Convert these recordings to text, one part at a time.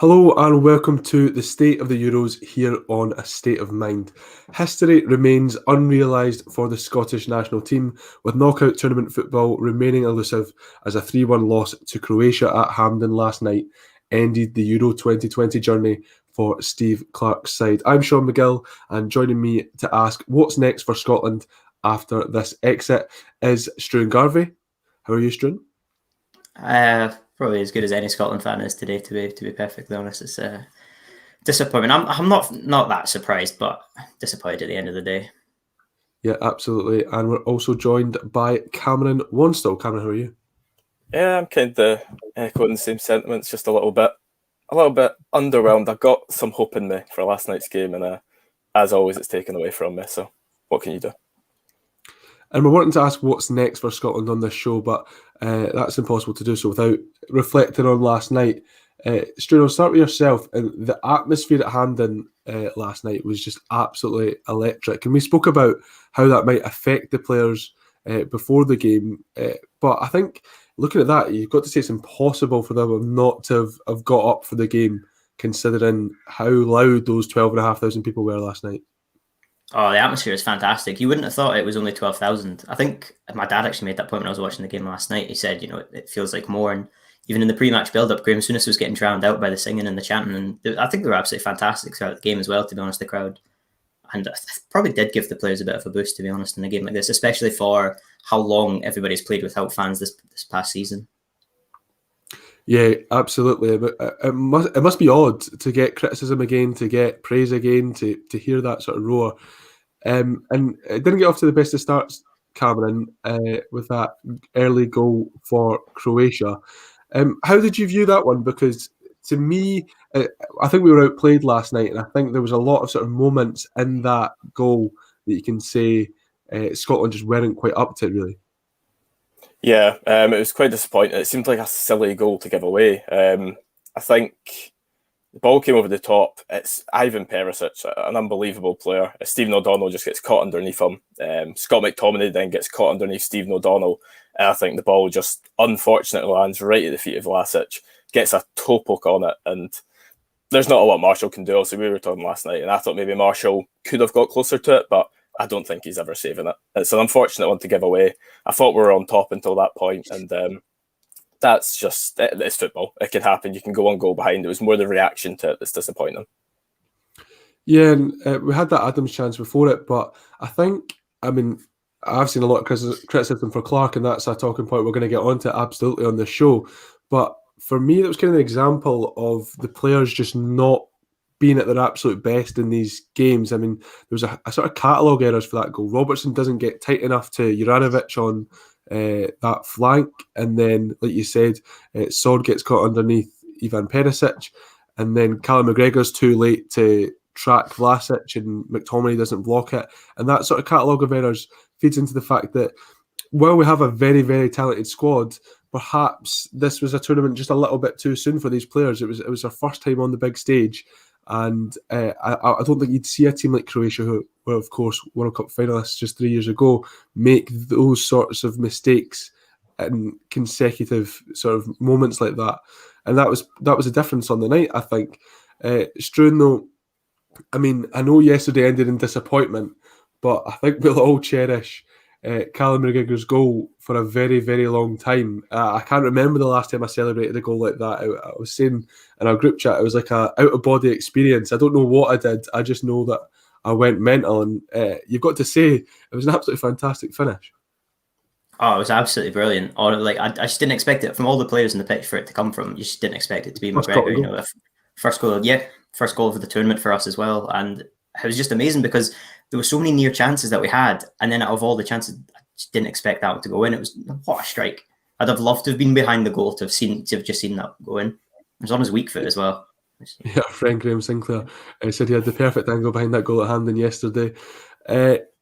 Hello and welcome to the State of the Euros here on A State of Mind. History remains unrealised for the Scottish national team, with knockout tournament football remaining elusive as a 3-1 loss to Croatia at Hampden last night ended the Euro 2020 journey for Steve Clarke's side. I'm Seán McGill, and joining me to ask what's next for Scotland after this exit is Struan Garvey. How are you, Struan? Probably as good as any Scotland fan is today. To be perfectly honest, it's a disappointment. I'm not that surprised, but disappointed at the end of the day. Yeah, absolutely. And we're also joined by Cameron Wanstall. Cameron, how are you? Yeah, I'm kind of echoing the same sentiments, just a little bit underwhelmed. I got some hope in me for last night's game, and as always, it's taken away from me. So, what can you do? And we're wanting to ask what's next for Scotland on this show, but that's impossible to do so without reflecting on last night. Struan, I'll start with yourself. And the atmosphere at Hampden last night was just absolutely electric. And we spoke about how that might affect the players before the game. But I think looking at that, you've got to say it's impossible for them not to have got up for the game, considering how loud those 12,500 people were last night. Oh, the atmosphere is fantastic. You wouldn't have thought it was only 12,000. I think my dad actually made that point when I was watching the game last night. He said, it feels like more. And even in the pre-match build-up, Graham Souness was getting drowned out by the singing and the chanting. And I think they were absolutely fantastic throughout the game as well, to be honest, the crowd. And I probably did give the players a bit of a boost, to be honest, in a game like this, especially for how long everybody's played without fans this past season. Yeah, absolutely. But it must be odd to get criticism again, to get praise again, to hear that sort of roar. And it didn't get off to the best of starts, Cameron, with that early goal for Croatia. How did you view that one? Because to me, I think we were outplayed last night, and I think there was a lot of sort of moments in that goal that you can say Scotland just weren't quite up to it, really. Yeah, it was quite disappointing. It seemed like a silly goal to give away. I think the ball came over the top. It's Ivan Perisic, an unbelievable player. Stephen O'Donnell just gets caught underneath him. Scott McTominay then gets caught underneath Stephen O'Donnell. And I think the ball just unfortunately lands right at the feet of Vlasic, gets a toe poke on it. And there's not a lot Marshall can do. Also, we were talking last night, and I thought maybe Marshall could have got closer to it, but I don't think he's ever saving it. It's an unfortunate one to give away. I thought we were on top until that point, and that's just, it's football. It can happen. You can go one goal behind. It was more the reaction to it that's disappointing. Yeah, and we had that Adams chance before it, but I've seen a lot of criticism for Clarke, and that's a talking point we're going to get onto absolutely on the show. But for me, it was kind of an example of the players just not being at their absolute best in these games. I mean, there was a sort of catalogue errors for that goal. Robertson doesn't get tight enough to Juranovic on that flank, and then, like you said, Sword gets caught underneath Ivan Perisic, and then Callum McGregor's too late to track Vlasic, and McTominay doesn't block it, and that sort of catalogue of errors feeds into the fact that while we have a very, very talented squad, perhaps this was a tournament just a little bit too soon for these players. It was their first time on the big stage, and I don't think you'd see a team like Croatia, who were, of course, World Cup finalists just 3 years ago, make those sorts of mistakes in consecutive sort of moments like that. And that was a difference on the night, I think. Struan, though, I mean, I know yesterday ended in disappointment, but I think we'll all cherish Callum McGregor's goal for a very, very long time. I can't remember the last time I celebrated a goal like that. I was saying in our group chat, it was like a out-of-body experience. I don't know what I did. I just know that I went mental. And you've got to say, it was an absolutely fantastic finish. Oh, it was absolutely brilliant. Or I just didn't expect it from all the players in the pitch for it to come from. You just didn't expect it to be McGregor. First goal of the tournament for us as well. And it was just amazing because there were so many near chances that we had, and then out of all the chances, I just didn't expect that one to go in. It was, what a strike! I'd have loved to have been behind the goal to have just seen that go in. It was on his weak foot as well. Yeah, friend Graham Sinclair said he had the perfect angle behind that goal at Hampden yesterday.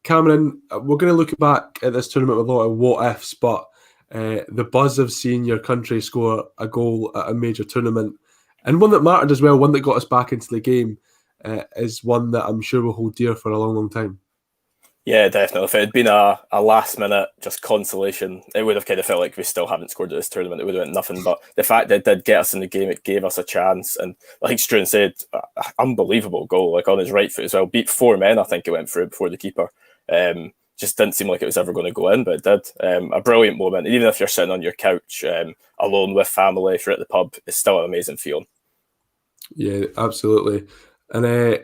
Cameron, we're going to look back at this tournament with a lot of what ifs, but the buzz of seeing your country score a goal at a major tournament, and one that mattered as well, one that got us back into the game, is one that I'm sure will hold dear for a long, long time. Yeah, definitely. If it had been a last minute just consolation, it would have kind of felt like we still haven't scored at this tournament. It would have been nothing. But the fact that it did get us in the game, it gave us a chance. And like Struan said, unbelievable goal, like on his right foot as well. Beat 4 men, I think it went through before the keeper. Just didn't seem like it was ever going to go in, but it did. A brilliant moment. And even if you're sitting on your couch alone with family, if you're at the pub, it's still an amazing feeling. Yeah, absolutely. And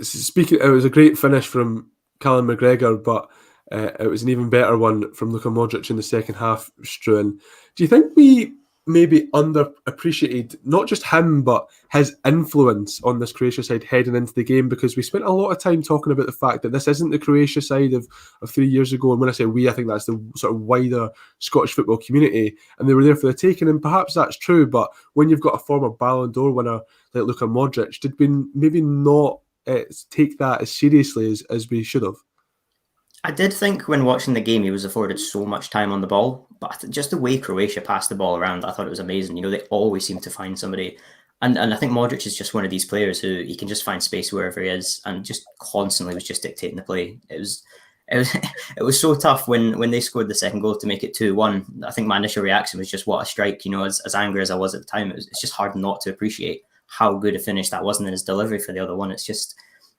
speaking, it was a great finish from Callum McGregor, but it was an even better one from Luka Modric in the second half, Struan. Do you think we maybe underappreciated not just him, but his influence on this Croatia side heading into the game? Because we spent a lot of time talking about the fact that this isn't the Croatia side of 3 years ago. And when I say we, I think that's the sort of wider Scottish football community. And they were there for the taking. And perhaps that's true. But when you've got a former Ballon d'Or winner like Luka Modric, did we maybe not take that as seriously as we should have? I did think when watching the game, he was afforded so much time on the ball, but just the way Croatia passed the ball around, I thought it was amazing. You know, they always seem to find somebody. And I think Modric is just one of these players who he can just find space wherever he is and just constantly was just dictating the play. It was so tough when they scored the second goal to make it 2-1. I think my initial reaction was just what a strike, you know, as angry as I was at the time. It's just hard not to appreciate how good a finish that was, and then his delivery for the other one. It's just,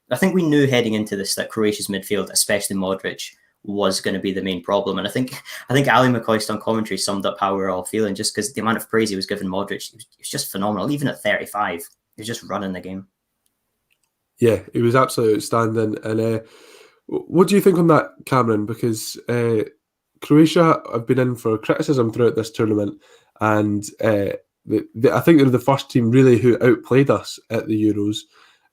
I think we knew heading into this that Croatia's midfield, especially Modric, was going to be the main problem. And I think Ali McCoist on commentary summed up how we were all feeling, just because the amount of praise he was giving Modric, it was just phenomenal. Even at 35, he was just running the game. Yeah, he was absolutely outstanding. And what do you think on that, Cameron? Because Croatia have been in for criticism throughout this tournament, and I think they're the first team really who outplayed us at the Euros.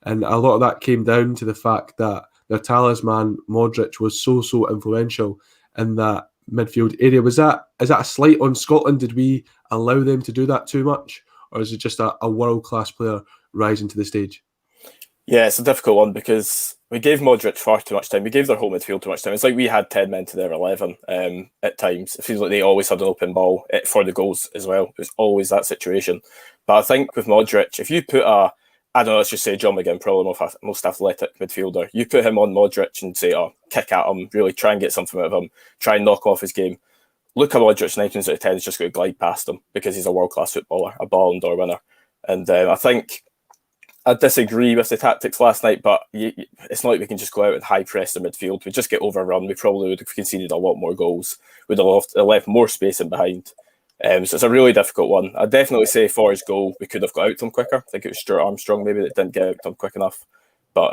And a lot of that came down to the fact that their talisman, Modric, was so influential in that midfield area. Is that a slight on Scotland? Did we allow them to do that too much? Or is it just a world-class player rising to the stage? Yeah, it's a difficult one because we gave Modric far too much time. We gave their whole midfield too much time. It's like we had 10 men to their 11 at times. It feels like they always had an open ball for the goals as well. It was always that situation. But I think with Modric, if you put I don't know, let's just say John McGinn, probably most athletic midfielder. You put him on Modric and say, kick at him, really try and get something out of him, try and knock off his game. Luka Modric, 9 times out of 10, is just going to glide past him because he's a world-class footballer, a Ballon d'Or winner. And I think I disagree with the tactics last night, but it's not like we can just go out and high-press the midfield. We just get overrun. We probably would have conceded a lot more goals. We'd have left more space in behind. So it's a really difficult one. I'd definitely say for his goal, we could have got out to him quicker. I think it was Stuart Armstrong maybe that didn't get out to him quick enough. But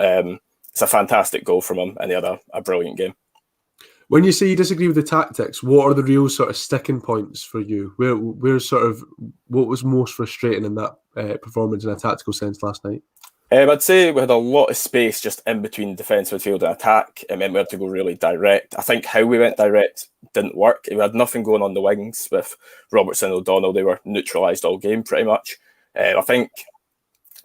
it's a fantastic goal from him, and he had a brilliant game. When you say you disagree with the tactics, what are the real sort of sticking points for you? Where sort of what was most frustrating in that performance in a tactical sense last night? I'd say we had a lot of space just in between defence, midfield and attack. It meant we had to go really direct. I think how we went direct didn't work. We had nothing going on the wings with Robertson and O'Donnell. They were neutralised all game pretty much. I think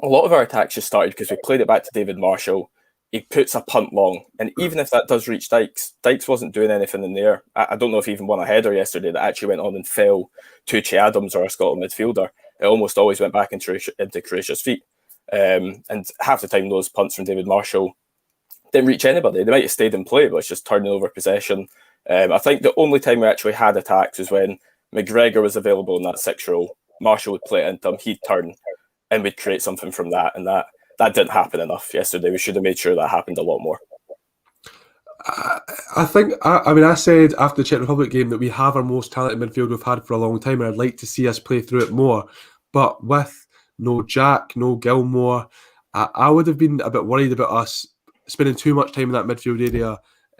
a lot of our attacks just started because we played it back to David Marshall. He puts a punt long, and even if that does reach Dykes wasn't doing anything in the air. I don't know if he even won a header yesterday that actually went on and fell to Che Adams or a Scotland midfielder. It almost always went back into Croatia's feet. And half the time those punts from David Marshall didn't reach anybody. They might have stayed in play, but it's just turning over possession. I think the only time we actually had attacks was when McGregor was available in that 6-row. Marshall would play it into him, he'd turn, and we'd create something from that. And that didn't happen enough yesterday. We should have made sure that happened a lot more. I think, I said after the Czech Republic game that we have our most talented midfield we've had for a long time, and I'd like to see us play through it more. But with no Jack, no Gilmore, I would have been a bit worried about us spending too much time in that midfield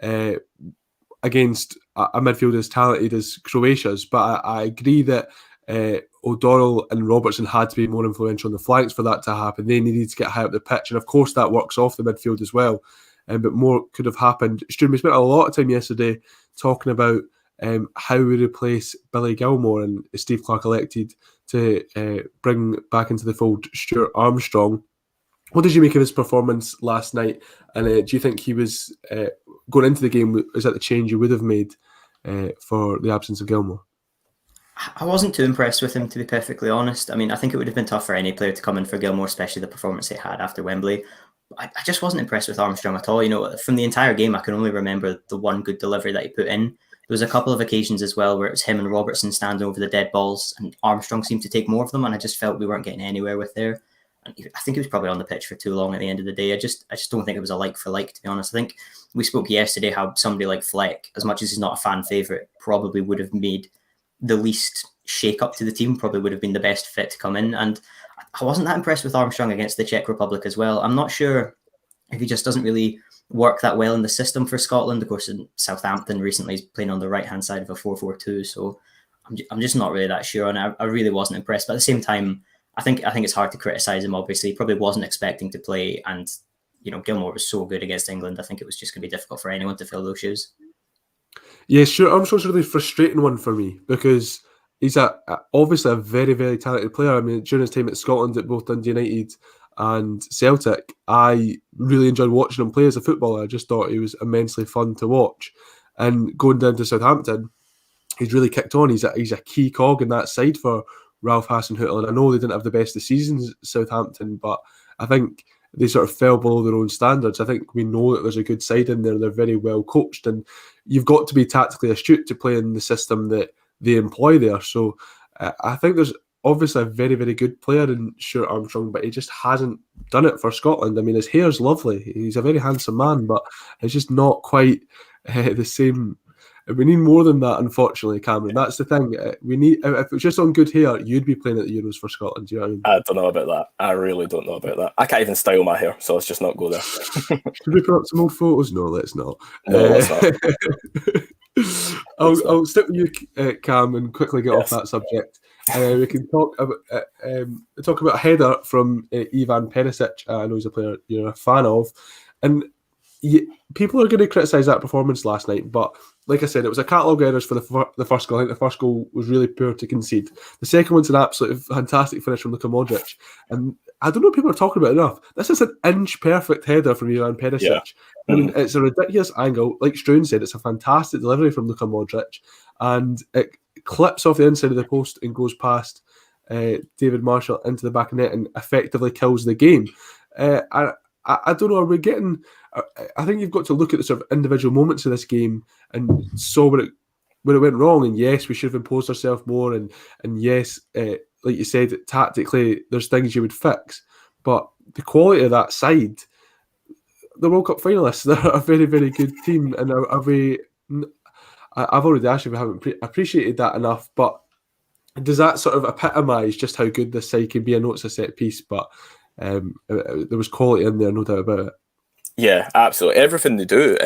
area against a midfield as talented as Croatia's. But I agree that O'Donnell and Robertson had to be more influential on the flanks for that to happen. They needed to get high up the pitch, and of course that works off the midfield as well. But more could have happened. Stuart, we spent a lot of time yesterday talking about how we replace Billy Gilmore, and Steve Clarke elected to bring back into the fold Stuart Armstrong. What did you make of his performance last night? And do you think he was going into the game? Is that the change you would have made for the absence of Gilmore? I wasn't too impressed with him, to be perfectly honest. I mean, I think it would have been tough for any player to come in for Gilmore, especially the performance he had after Wembley. I just wasn't impressed with Armstrong at all. You know, from the entire game, I can only remember the one good delivery that he put in. There was a couple of occasions as well where it was him and Robertson standing over the dead balls, and Armstrong seemed to take more of them, and I just felt we weren't getting anywhere with there. And I think he was probably on the pitch for too long at the end of the day. I just don't think it was a like for like, to be honest. I think we spoke yesterday how somebody like Fleck, as much as he's not a fan favourite, probably would have made the least shake up to the team, probably would have been the best fit to come in. And I wasn't that impressed with Armstrong against the Czech Republic as well. I'm not sure if he just doesn't really work that well in the system for Scotland. Of course, in Southampton recently, he's playing on the right-hand side of a 4-4-2. So I'm just not really that sure. And I really wasn't impressed. But at the same time, I think it's hard to criticise him, obviously. He probably wasn't expecting to play. And, you know, Gilmore was so good against England. I think it was just going to be difficult for anyone to fill those shoes. Yeah, sure. Armstrong's a really frustrating one for me because he's obviously a very, very talented player. I mean, during his time at Scotland at both Dundee United and Celtic, I really enjoyed watching him play as a footballer. I just thought he was immensely fun to watch. And going down to Southampton, he's really kicked on. He's a key cog in that side for Ralph Hasenhüttl. And I know they didn't have the best of seasons, Southampton, but I think they sort of fell below their own standards. I think we know that there's a good side in there. They're very well coached, and you've got to be tactically astute to play in the system that they employ there. So I think there's obviously a very, very good player in Stuart Armstrong, but he just hasn't done it for Scotland. I mean, his hair's lovely. He's a very handsome man, but it's just not quite the same. We need more than that, unfortunately, Cameron. That's the thing. We need. If it was just on good hair, you'd be playing at the Euros for Scotland. Do you know what I mean? I don't know about that. I really don't know about that. I can't even style my hair, so let's just not go there. Should we put up some old photos? No, let's not. No, let's not. I'll stick with you, Cam, and quickly get off that subject. We can talk about a header from Ivan Perisic. I know he's a player you're a fan of, and people are going to criticise that performance last night. But like I said, it was a catalogue of errors for the first goal. I think the first goal was really poor to concede. The second one's an absolute fantastic finish from Luka Modric, and I don't know if people are talking about it enough. This is an inch perfect header from Ivan Perisic. Yeah. I mean, it's a ridiculous angle. Like Struan said, it's a fantastic delivery from Luka Modric, and it clips off the inside of the post and goes past David Marshall into the back of net and effectively kills the game. I don't know, are we getting... I think you've got to look at the sort of individual moments of this game and saw where it went wrong. And yes, we should have imposed ourselves more. And yes, like you said, tactically, there's things you would fix. But the quality of that side, the World Cup finalists, they're a very, very good team. And I've already asked you if we haven't appreciated that enough. But does that sort of epitomise just how good this side can be? I know it's a set piece, but there was quality in there, no doubt about it. Yeah, absolutely. Everything they do.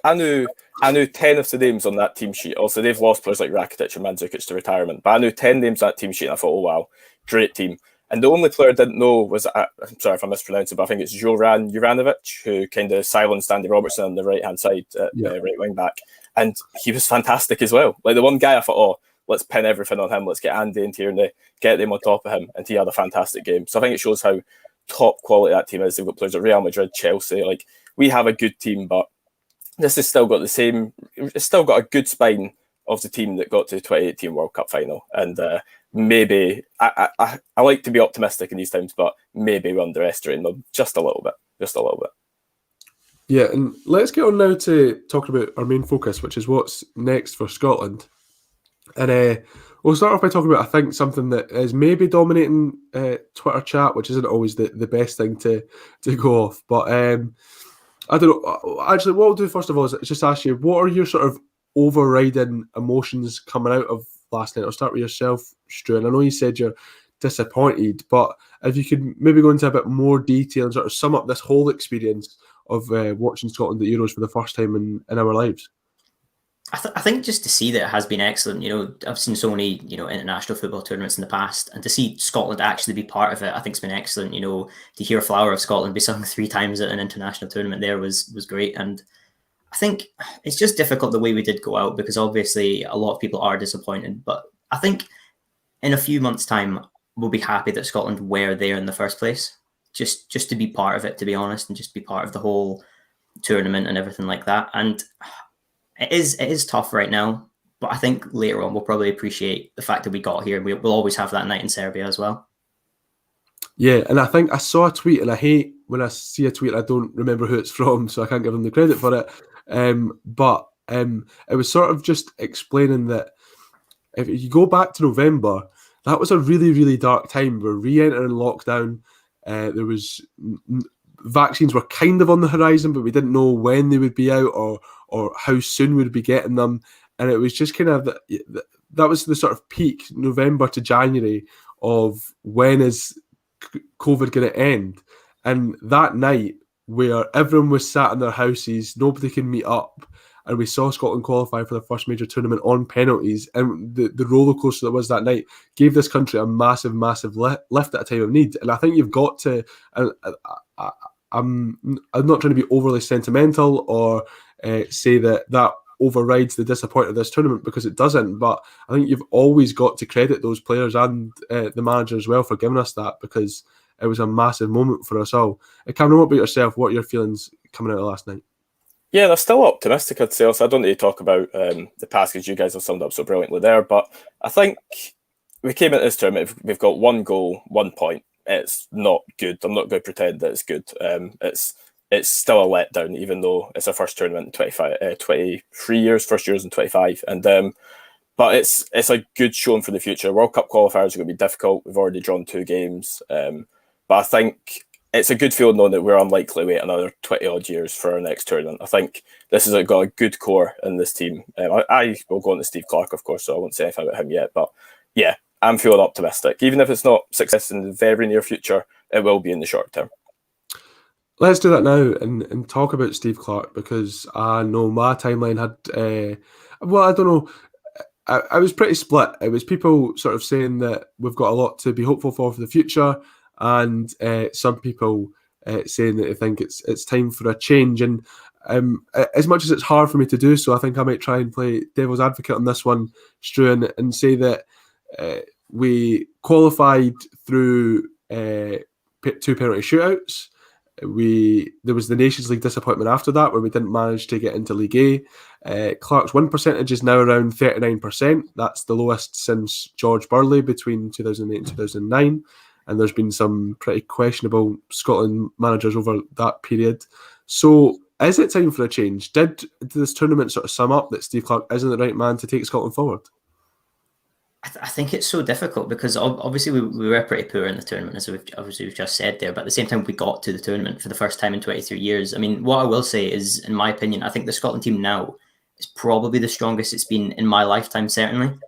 I knew 10 of the names on that team sheet. Also, they've lost players like Rakitic and Mandzukic to retirement, but I knew 10 names on that team sheet, and I thought, oh wow, great team. And the only player I didn't know was, I'm sorry if I mispronounced it, but I think it's Joran Juranovic, who kind of silenced Andy Robertson on the right-hand side, right wing back. And he was fantastic as well. Like the one guy I thought, oh, let's pin everything on him. Let's get Andy in here and get them on top of him. And he had a fantastic game. So I think it shows how top quality that team is. They've got players at Real Madrid, Chelsea. Like, we have a good team, but this has still got it's still got a good spine of the team that got to the 2018 World Cup final. And maybe, I like to be optimistic in these times, but maybe we're underestimating them just a little bit. Yeah, and let's get on now to talking about our main focus, which is what's next for Scotland. And we'll start off by talking about, I think, something that is maybe dominating Twitter chat, which isn't always the best thing to go off. But I don't know. Actually, what we'll do first of all is just ask you, what are your sort of overriding emotions coming out of last night? I'll start with yourself, Struan. I know you said you're disappointed, but if you could maybe go into a bit more detail and sort of sum up this whole experience of watching Scotland at Euros for the first time in our lives. I think just to see that it has been excellent. You know, I've seen so many, international football tournaments in the past, and to see Scotland actually be part of it, I think it's been excellent. You know, to hear Flower of Scotland be sung 3 times at an international tournament there was great. And I think it's just difficult the way we did go out, because obviously a lot of people are disappointed. But I think in a few months' time, we'll be happy that Scotland were there in the first place. Just to be part of it, to be honest, and just be part of the whole tournament and everything like that. And it is tough right now, but I think later on we'll probably appreciate the fact that we got here. We'll always have that night in Serbia as well. Yeah, and I think I saw a tweet, and I hate when I see a tweet, I don't remember who it's from, so I can't give them the credit for it. But it was sort of just explaining that if you go back to November, that was a really, really dark time. We're re-entering lockdown. There was vaccines were kind of on the horizon, but we didn't know when they would be out or how soon we'd be getting them. And it was just kind of that was the sort of peak, November to January, of when is COVID going to end. And that night, where everyone was sat in their houses, nobody can meet up, and we saw Scotland qualify for the first major tournament on penalties, and the roller coaster that was that night gave this country a massive, massive lift at a time of need. And I think you've got to. I'm not trying to be overly sentimental or say that overrides the disappointment of this tournament, because it doesn't. But I think you've always got to credit those players and the manager as well for giving us that, because it was a massive moment for us all. Cameron, what about yourself? What are your feelings coming out of last night? Yeah, they're still optimistic, I'd say. So I don't need to talk about the past, because you guys have summed up so brilliantly there. But I think we came into this tournament, we've got 1 goal, 1 point. It's not good. I'm not going to pretend that it's good. It's still a letdown, even though it's our first tournament in 23 years, first years in 25. And but it's a good showing for the future. World Cup qualifiers are going to be difficult. We've already drawn 2 games. But I think it's a good feeling knowing that we're unlikely to wait another 20 odd years for our next tournament. I think this has got a good core in this team. I will go on to Steve Clarke, of course, so I won't say anything about him yet. But yeah, I'm feeling optimistic. Even if it's not success in the very near future, it will be in the short term. Let's do that now and talk about Steve Clarke, because I know my timeline had, I don't know, I was pretty split. It was people sort of saying that we've got a lot to be hopeful for the future, and some people saying that they think it's time for a change. And as much as it's hard for me to do so, I think I might try and play devil's advocate on this one, Stu, and say that we qualified through 2 penalty shootouts. There was the Nations League disappointment after that, where we didn't manage to get into League A. Clarke's win percentage is now around 39%. That's the lowest since George Burley between 2008 and 2009. And there's been some pretty questionable Scotland managers over that period. So is it time for a change? Did this tournament sort of sum up that Steve Clarke isn't the right man to take Scotland forward? I think it's so difficult, because obviously we were pretty poor in the tournament, as we've just said there. But at the same time, we got to the tournament for the first time in 23 years. I mean, what I will say is, in my opinion, I think the Scotland team now is probably the strongest it's been in my lifetime, certainly.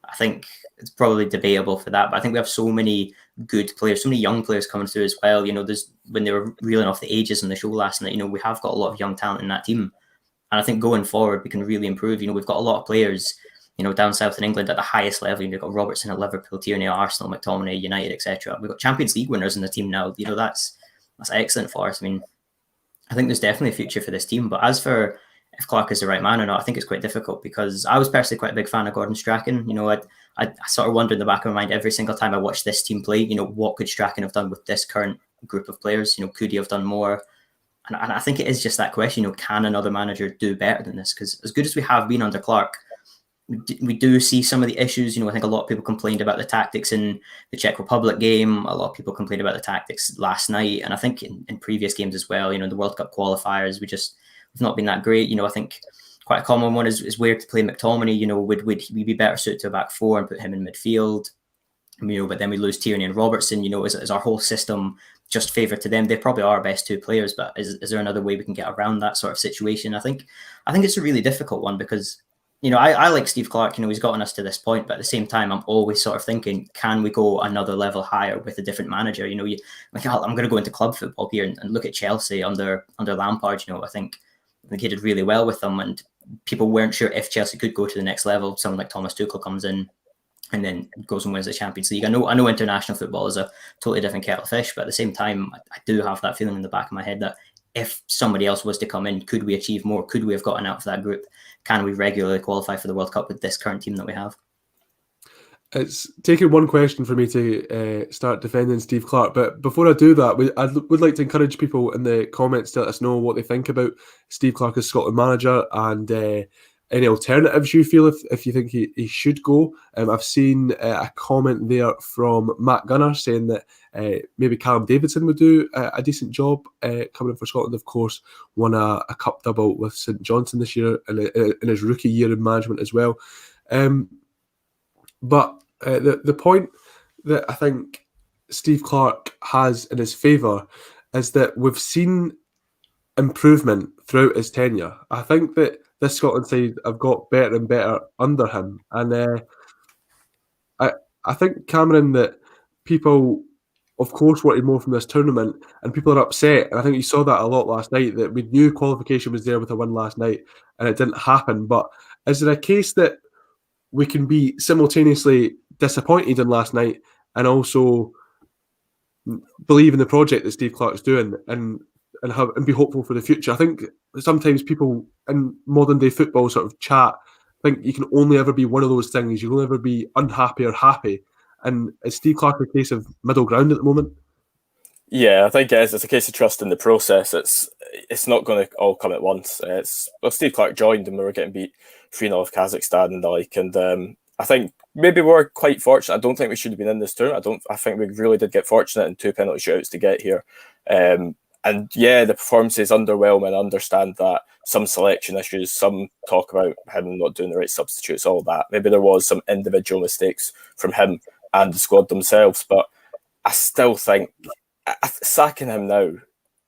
I think it's probably debatable for that, but I think we have so many good players, so many young players coming through as well. You know, when they were reeling off the ages on the show last night, you know, we have got a lot of young talent in that team. And I think going forward, we can really improve. You know, we've got a lot of players, you know, down south in England at the highest level. You've got Robertson at Liverpool, Tierney at Arsenal, McTominay, United, etc. We've got Champions League winners in the team now. You know, that's excellent for us. I mean, I think there's definitely a future for this team. But as for if Clarke is the right man or not, I think it's quite difficult, because I was personally quite a big fan of Gordon Strachan. You know, I sort of wonder in the back of my mind every single time I watch this team play, you know, what could Strachan have done with this current group of players? You know, could he have done more? And I think it is just that question, you know, can another manager do better than this? Because as good as we have been under Clarke, we do see some of the issues. You know, I think a lot of people complained about the tactics in the Czech Republic game. A lot of people complained about the tactics last night. And I think in previous games as well, you know, the World Cup qualifiers, we've not been that great. You know, I think quite a common one is where to play McTominay. You know, would he be better suited to a back four and put him in midfield? You know, but then we lose Tierney and Robertson. You know, is our whole system just favour to them? They probably are our best 2 players, but is there another way we can get around that sort of situation? I think it's a really difficult one, because, you know, I like Steve Clarke. You know, he's gotten us to this point, but at the same time, I'm always sort of thinking, can we go another level higher with a different manager? You know, I'm going to go into club football here and look at Chelsea under Lampard. You know, I think he did really well with them, and people weren't sure if Chelsea could go to the next level. Someone like Thomas Tuchel comes in and then goes and wins the Champions League. I know international football is a totally different kettle of fish, but at the same time, I do have that feeling in the back of my head that if somebody else was to come in, could we achieve more? Could we have gotten out of that group? Can we regularly qualify for the World Cup with this current team that we have? It's taken one question for me to start defending Steve Clarke, but before I do that, I would like to encourage people in the comments to let us know what they think about Steve Clarke as Scotland manager, and any alternatives you feel if you think he should go. I've seen a comment there from Matt Gunner saying that maybe Callum Davidson would do a decent job coming in for Scotland. Of course, won a cup double with St Johnstone this year in his rookie year in management as well. But the point that I think Steve Clarke has in his favour is that we've seen improvement throughout his tenure. I think that this Scotland side have got better and better under him, and I think, Cameron, that people, of course, wanted more from this tournament, and people are upset. And I think you saw that a lot last night, that we knew qualification was there with a win last night, and it didn't happen. But is there a case that we can be simultaneously disappointed in last night and also believe in the project that Steve Clarke's doing and be hopeful for the future? I think sometimes people in modern day football sort of chat think you can only ever be one of those things. You can only ever be unhappy or happy. And is Steve Clarke a case of middle ground at the moment? Yeah, I think it is. It's a case of trust in the process. It's not going to all come at once. Steve Clarke joined and we were getting beat 3-0 of Kazakhstan and the like. And I think maybe we're quite fortunate. I don't think we should have been in this tournament. I think we really did get fortunate in 2 penalty shootouts to get here. And yeah, the performance is underwhelming. I understand that. Some selection issues, some talk about him not doing the right substitutes, all that. Maybe there was some individual mistakes from him and the squad themselves, but I still think sacking him now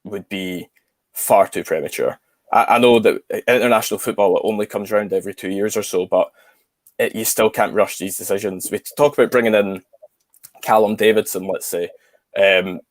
would be far too premature. I know that international football only comes around every 2 years or so, but you still can't rush these decisions. We talk about bringing in Callum Davidson, let's say.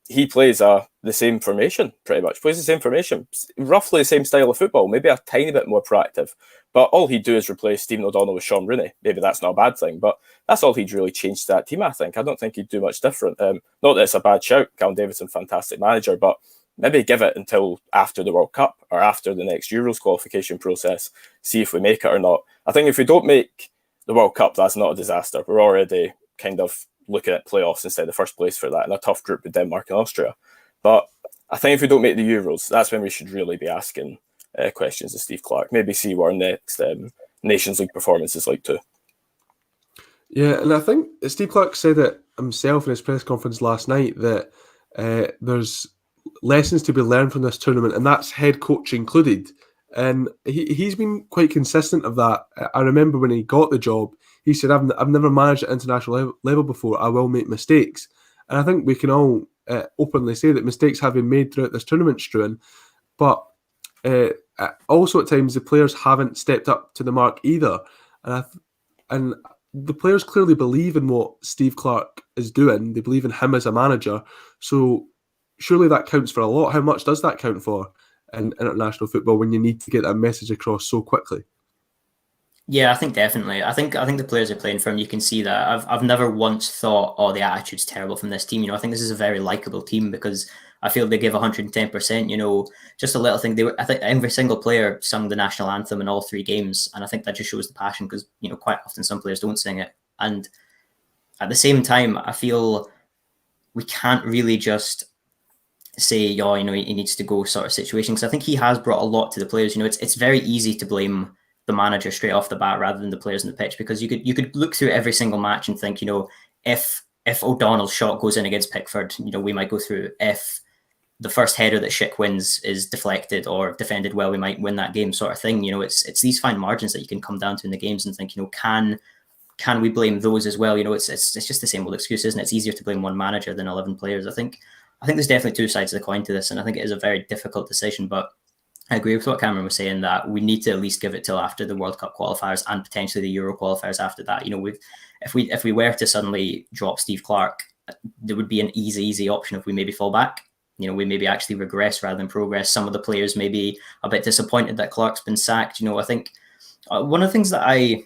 He plays the same formation, pretty much. Plays the same formation, roughly the same style of football, maybe a tiny bit more proactive. But all he'd do is replace Stephen O'Donnell with Sean Rooney. Maybe that's not a bad thing, but that's all he'd really change to that team, I think. I don't think he'd do much different. Not that it's a bad shout. Callum Davidson, fantastic manager, but maybe give it until after the World Cup or after the next Euros qualification process, see if we make it or not. I think if we don't make the World Cup, that's not a disaster. We're already kind of looking at playoffs instead of first place for that in a tough group with Denmark and Austria. But I think if we don't make the Euros, that's when we should really be asking questions of Steve Clarke. Maybe see what our next Nations League performance is like too. Yeah, and I think Steve Clarke said it himself in his press conference last night that there's lessons to be learned from this tournament, and that's head coach included. And he's been quite consistent of that. I remember when he got the job, he said, I've never managed at international level before. I will make mistakes. And I think we can all openly say that mistakes have been made throughout this tournament, Struan. But also at times the players haven't stepped up to the mark either. And the players clearly believe in what Steve Clarke is doing. They believe in him as a manager. So surely that counts for a lot. How much does that count for in international football when you need to get that message across so quickly? Yeah, I think definitely. I think the players are playing for him. You can see that. I've never once thought, oh, the attitude's terrible from this team. You know, I think this is a very likable team because I feel they give 110%. You know, just a little thing. I think every single player sung the national anthem in all 3 games, and I think that just shows the passion because you know quite often some players don't sing it. And at the same time, I feel we can't really just say, oh, you know, he needs to go sort of situation because I think he has brought a lot to the players. You know, it's very easy to blame the manager straight off the bat rather than the players on the pitch because you could look through every single match and think, you know, if O'Donnell's shot goes in against Pickford, you know, we might go through. If the first header that Schick wins is deflected or defended well, we might win that game, sort of thing. You know, it's these fine margins that you can come down to in the games and think, you know, can we blame those as well? You know, it's just the same old excuse, isn't it? It's easier to blame one manager than 11 players. I think there's definitely 2 sides of the coin to this, and I think it is a very difficult decision, but I agree with what Cameron was saying that we need to at least give it till after the World Cup qualifiers and potentially the Euro qualifiers after that. You know, if we were to suddenly drop Steve Clarke, there would be an easy option if we maybe fall back. You know, we maybe actually regress rather than progress. Some of the players may be a bit disappointed that Clarke's been sacked. You know, I think one of the things that I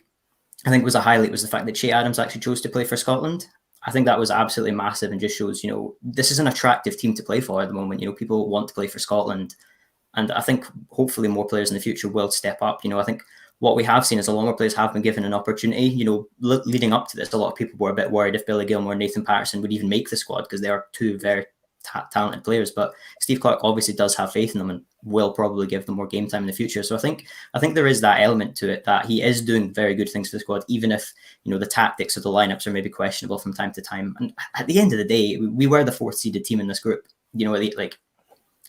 think was a highlight was the fact that Che Adams actually chose to play for Scotland. I think that was absolutely massive and just shows, you know, this is an attractive team to play for at the moment. You know, people want to play for Scotland. And I think hopefully more players in the future will step up. You know, I think what we have seen is a lot more players have been given an opportunity. You know, leading up to this, a lot of people were a bit worried if Billy Gilmore and Nathan Patterson would even make the squad because they are 2 very talented players. But Steve Clarke obviously does have faith in them. And will probably give them more game time in the future. So I think there is that element to it, that he is doing very good things for the squad, even if, you know, the tactics of the lineups are maybe questionable from time to time. And at the end of the day, we were the 4th seeded team in this group. You know, like,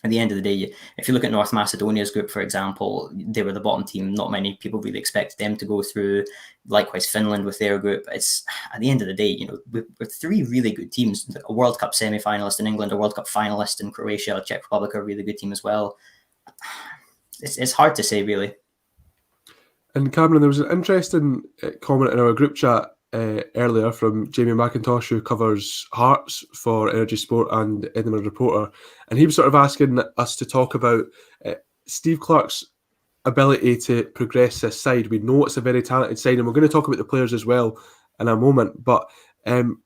at the end of the day, if you look at North Macedonia's group, for example, they were the bottom team. Not many people really expected them to go through. Likewise, Finland with their group. It's, at the end of the day, you know, we're 3 really good teams. A World Cup semi-finalist in England, a World Cup finalist in Croatia, a Czech Republic, a really good team as well. It's hard to say, really. And Cameron, there was an interesting comment in our group chat earlier from Jamie McIntosh, who covers Hearts for Energy Sport and Edinburgh Reporter, and he was sort of asking us to talk about Steve Clarke's ability to progress this side. We know it's a very talented side, and we're going to talk about the players as well in a moment, but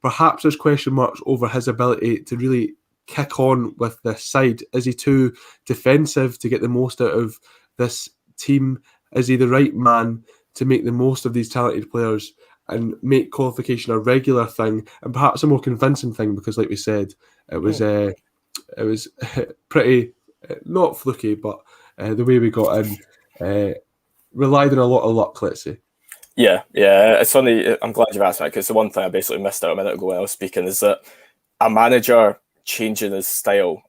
perhaps there's question marks over his ability to really kick on with this side. Is he too defensive to get the most out of this team? Is he the right man to make the most of these talented players and make qualification a regular thing, and perhaps a more convincing thing? Because, like we said, it was pretty not fluky, but the way we got in relied on a lot of luck, let's say. Yeah, it's funny. I'm glad you've asked that, because the one thing I basically missed out a minute ago when I was speaking is that a manager changing his style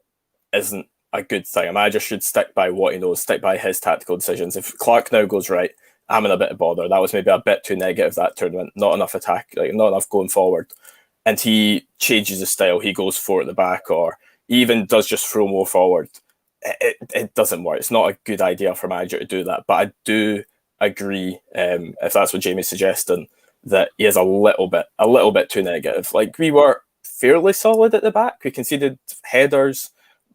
isn't a good thing. A manager should stick by what he knows, stick by his tactical decisions. If Clarke now goes, right, I'm in a bit of bother, that was maybe a bit too negative, that tournament, not enough attack, like not enough going forward, and he changes his style, he goes 4 at the back, or even does just throw more forward, it doesn't work. It's not a good idea for a manager to do that. But I do agree, if that's what Jamie's suggesting, that he is a little bit too negative. Like, we were fairly solid at the back. We conceded headers.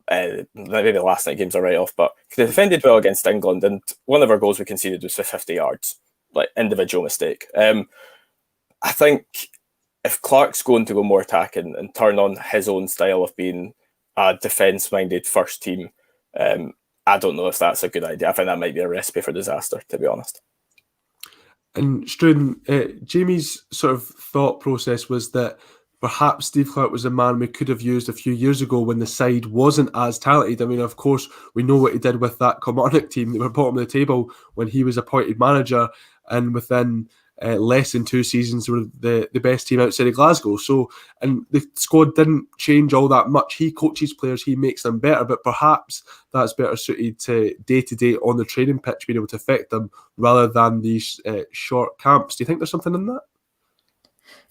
Maybe the last night game's a write-off, but they defended well against England, and one of our goals we conceded was for 50 yards, like individual mistake. I think if Clarke's going to go more attacking and turn on his own style of being a defence-minded first team, I don't know if that's a good idea. I think that might be a recipe for disaster, to be honest. And Struan, Jamie's sort of thought process was that perhaps Steve Clarke was a man we could have used a few years ago when the side wasn't as talented. I mean, of course, we know what he did with that Kilmarnock team. They were bottom of the table when he was appointed manager, and within less than 2 seasons were the best team outside of Glasgow. So, and the squad didn't change all that much. He coaches players, he makes them better, but perhaps that's better suited to day-to-day on the training pitch, being able to affect them rather than these short camps. Do you think there's something in that?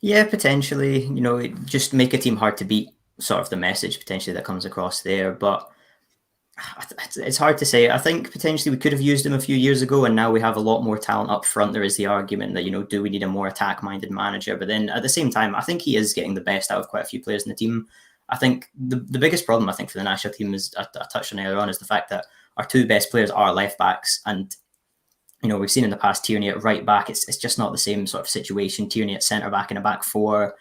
Yeah, potentially. You know, just make a team hard to beat, sort of the message potentially that comes across there. But it's hard to say. I think potentially we could have used him a few years ago, and now we have a lot more talent up front. There is the argument that, you know, do we need a more attack-minded manager? But then at the same time, I think he is getting the best out of quite a few players in the team. I think the biggest problem, I think, for the national team is, I touched on earlier on, is the fact that our 2 best players are left-backs, and you know, we've seen in the past Tierney at right back. It's just not the same sort of situation. Tierney at centre back in a back 4.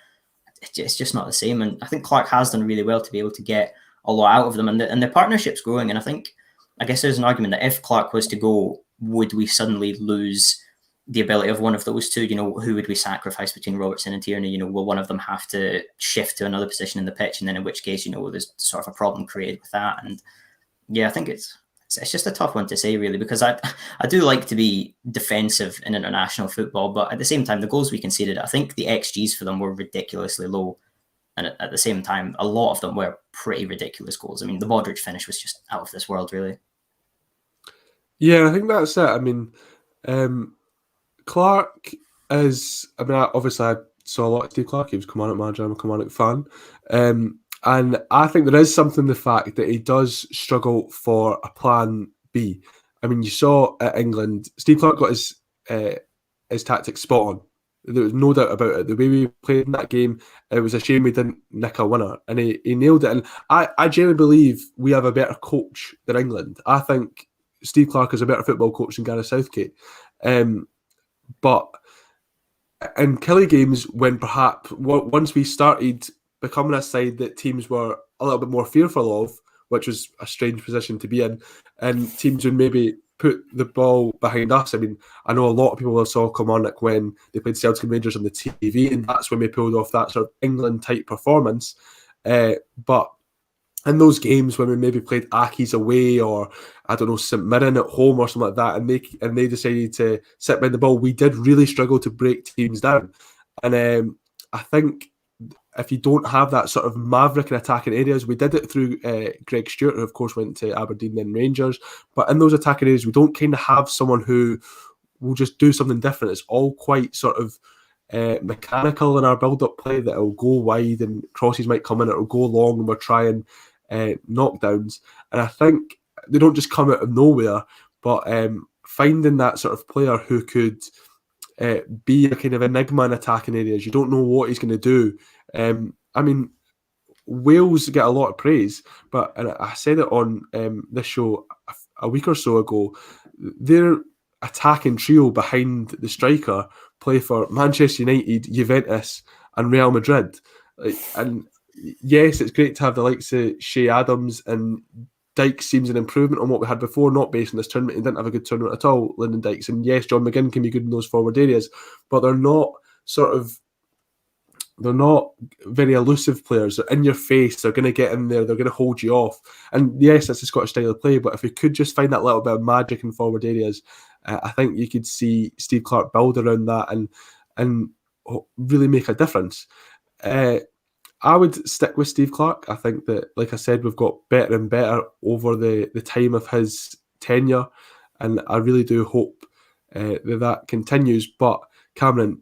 It's just not the same. And I think Clarke has done really well to be able to get a lot out of them. And the partnership's growing. And I guess there's an argument that if Clarke was to go, would we suddenly lose the ability of one of those 2? You know, who would we sacrifice between Robertson and Tierney? You know, will one of them have to shift to another position in the pitch? And then in which case, you know, there's sort of a problem created with that. And yeah, I think it's just a tough one to say, really, because I do like to be defensive in international football, but at the same time, the goals we conceded, I think the XGs for them were ridiculously low. And at the same time, a lot of them were pretty ridiculous goals. I mean, the Modric finish was just out of this world, really. Yeah, I think that's it. I mean, Clarke is, obviously I saw a lot of Steve Clarke. He was Kilmarnock manager. I'm a Kilmarnock fan. And I think there is something in the fact that he does struggle for a plan B. I mean, you saw at England, Steve Clarke got his tactics spot on. There was no doubt about it. The way we played in that game, it was a shame we didn't nick a winner. And he nailed it. And I genuinely believe we have a better coach than England. I think Steve Clarke is a better football coach than Gareth Southgate. But in Kelly games, when perhaps once we started becoming a side that teams were a little bit more fearful of, which was a strange position to be in, and teams would maybe put the ball behind us. I mean, I know a lot of people saw Kilmarnock when they played Celtic and Rangers on the TV, and that's when we pulled off that sort of England-type performance. But in those games when we maybe played Aki's away, or I don't know, St Mirren at home or something like that, and they decided to sit behind the ball, we did really struggle to break teams down. And I think if you don't have that sort of maverick in attacking areas, we did it through Greg Stewart, who of course went to Aberdeen then Rangers, but in those attacking areas, we don't kind of have someone who will just do something different. It's all quite sort of mechanical in our build-up play, that it'll go wide and crosses might come in, it'll go long, and we're trying knockdowns. And I think they don't just come out of nowhere, but finding that sort of player who could be a kind of enigma in attacking areas. You don't know what he's going to do. I mean, Wales get a lot of praise, but and I said it on this show a week or so ago, their attacking trio behind the striker play for Manchester United, Juventus and Real Madrid. And yes, it's great to have the likes of Shea Adams, and Dykes seems an improvement on what we had before, not based on this tournament. He didn't have a good tournament at all, Lyndon Dykes. And yes, John McGinn can be good in those forward areas, but they're not very elusive players. They're in your face. They're going to get in there. They're going to hold you off. And yes, that's the Scottish style of play, but if we could just find that little bit of magic in forward areas, I think you could see Steve Clarke build around that and really make a difference. I would stick with Steve Clarke. I think that, like I said, we've got better and better over the time of his tenure, and I really do hope that continues. But Cameron,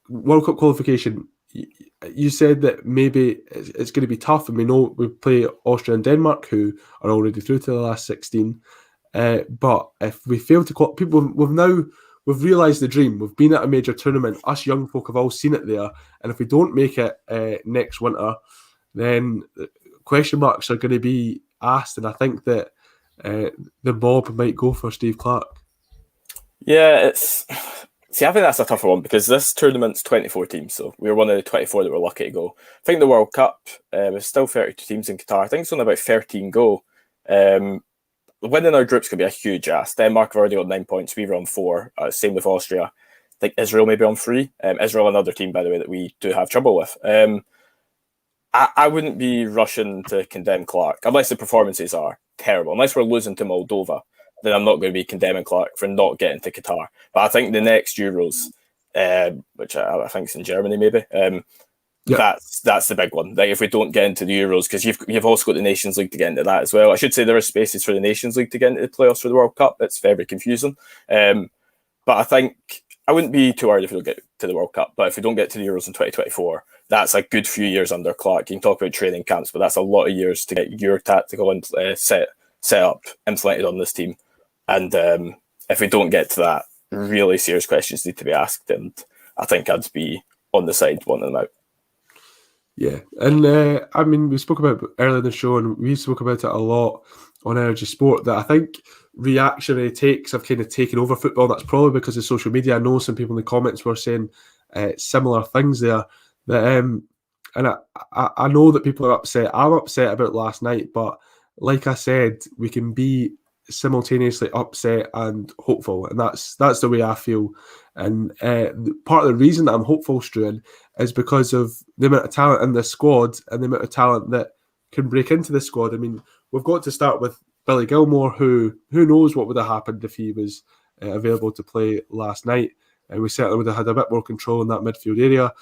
World Cup qualification, you said that maybe it's going to be tough, and we know we play Austria and Denmark, who are already through to the last 16. But if we fail to we've realised the dream. We've been at a major tournament. Us young folk have all seen it there. And if we don't make it next winter, then question marks are going to be asked. And I think that the mob might go for Steve Clarke. Yeah, I think that's a tougher one, because this tournament's 24 teams, so we were one of the 24 that were lucky to go. I think the World Cup, there's still 32 teams in Qatar. I think it's only about 13 go. Winning our groups could be a huge ask. Denmark have already got 9 points. We were on 4. Same with Austria. I think Israel may be on 3. Israel, another team, by the way, that we do have trouble with. I wouldn't be rushing to condemn Clarke, unless the performances are terrible. Unless we're losing to Moldova, then I'm not going to be condemning Clarke for not getting to Qatar. But I think the next Euros, which I think is in Germany maybe, that's the big one. Like, if we don't get into the Euros, because you've also got the Nations League to get into that as well. I should say there are spaces for the Nations League to get into the playoffs for the World Cup. It's very confusing. But I think I wouldn't be too worried if we don't get to the World Cup. But if we don't get to the Euros in 2024, that's a good few years under Clarke. You can talk about training camps, but that's a lot of years to get your tactical set up implemented on this team. And if we don't get to that, really serious questions need to be asked. And I think I'd be on the side wanting them out. Yeah, and I mean, we spoke about earlier in the show, and we spoke about it a lot on Energy Sport, that I think reactionary takes have kind of taken over football. That's probably because of social media. I know some people in the comments were saying similar things there. That, and I know that people are upset. I'm upset about last night, but like I said, we can be simultaneously upset and hopeful, and that's the way I feel. And part of the reason that I'm hopeful, Struan, is because of the amount of talent in this squad and the amount of talent that can break into this squad. I mean, we've got to start with Billy Gilmore, who knows what would have happened if he was available to play last night. And we certainly would have had a bit more control in that midfield area.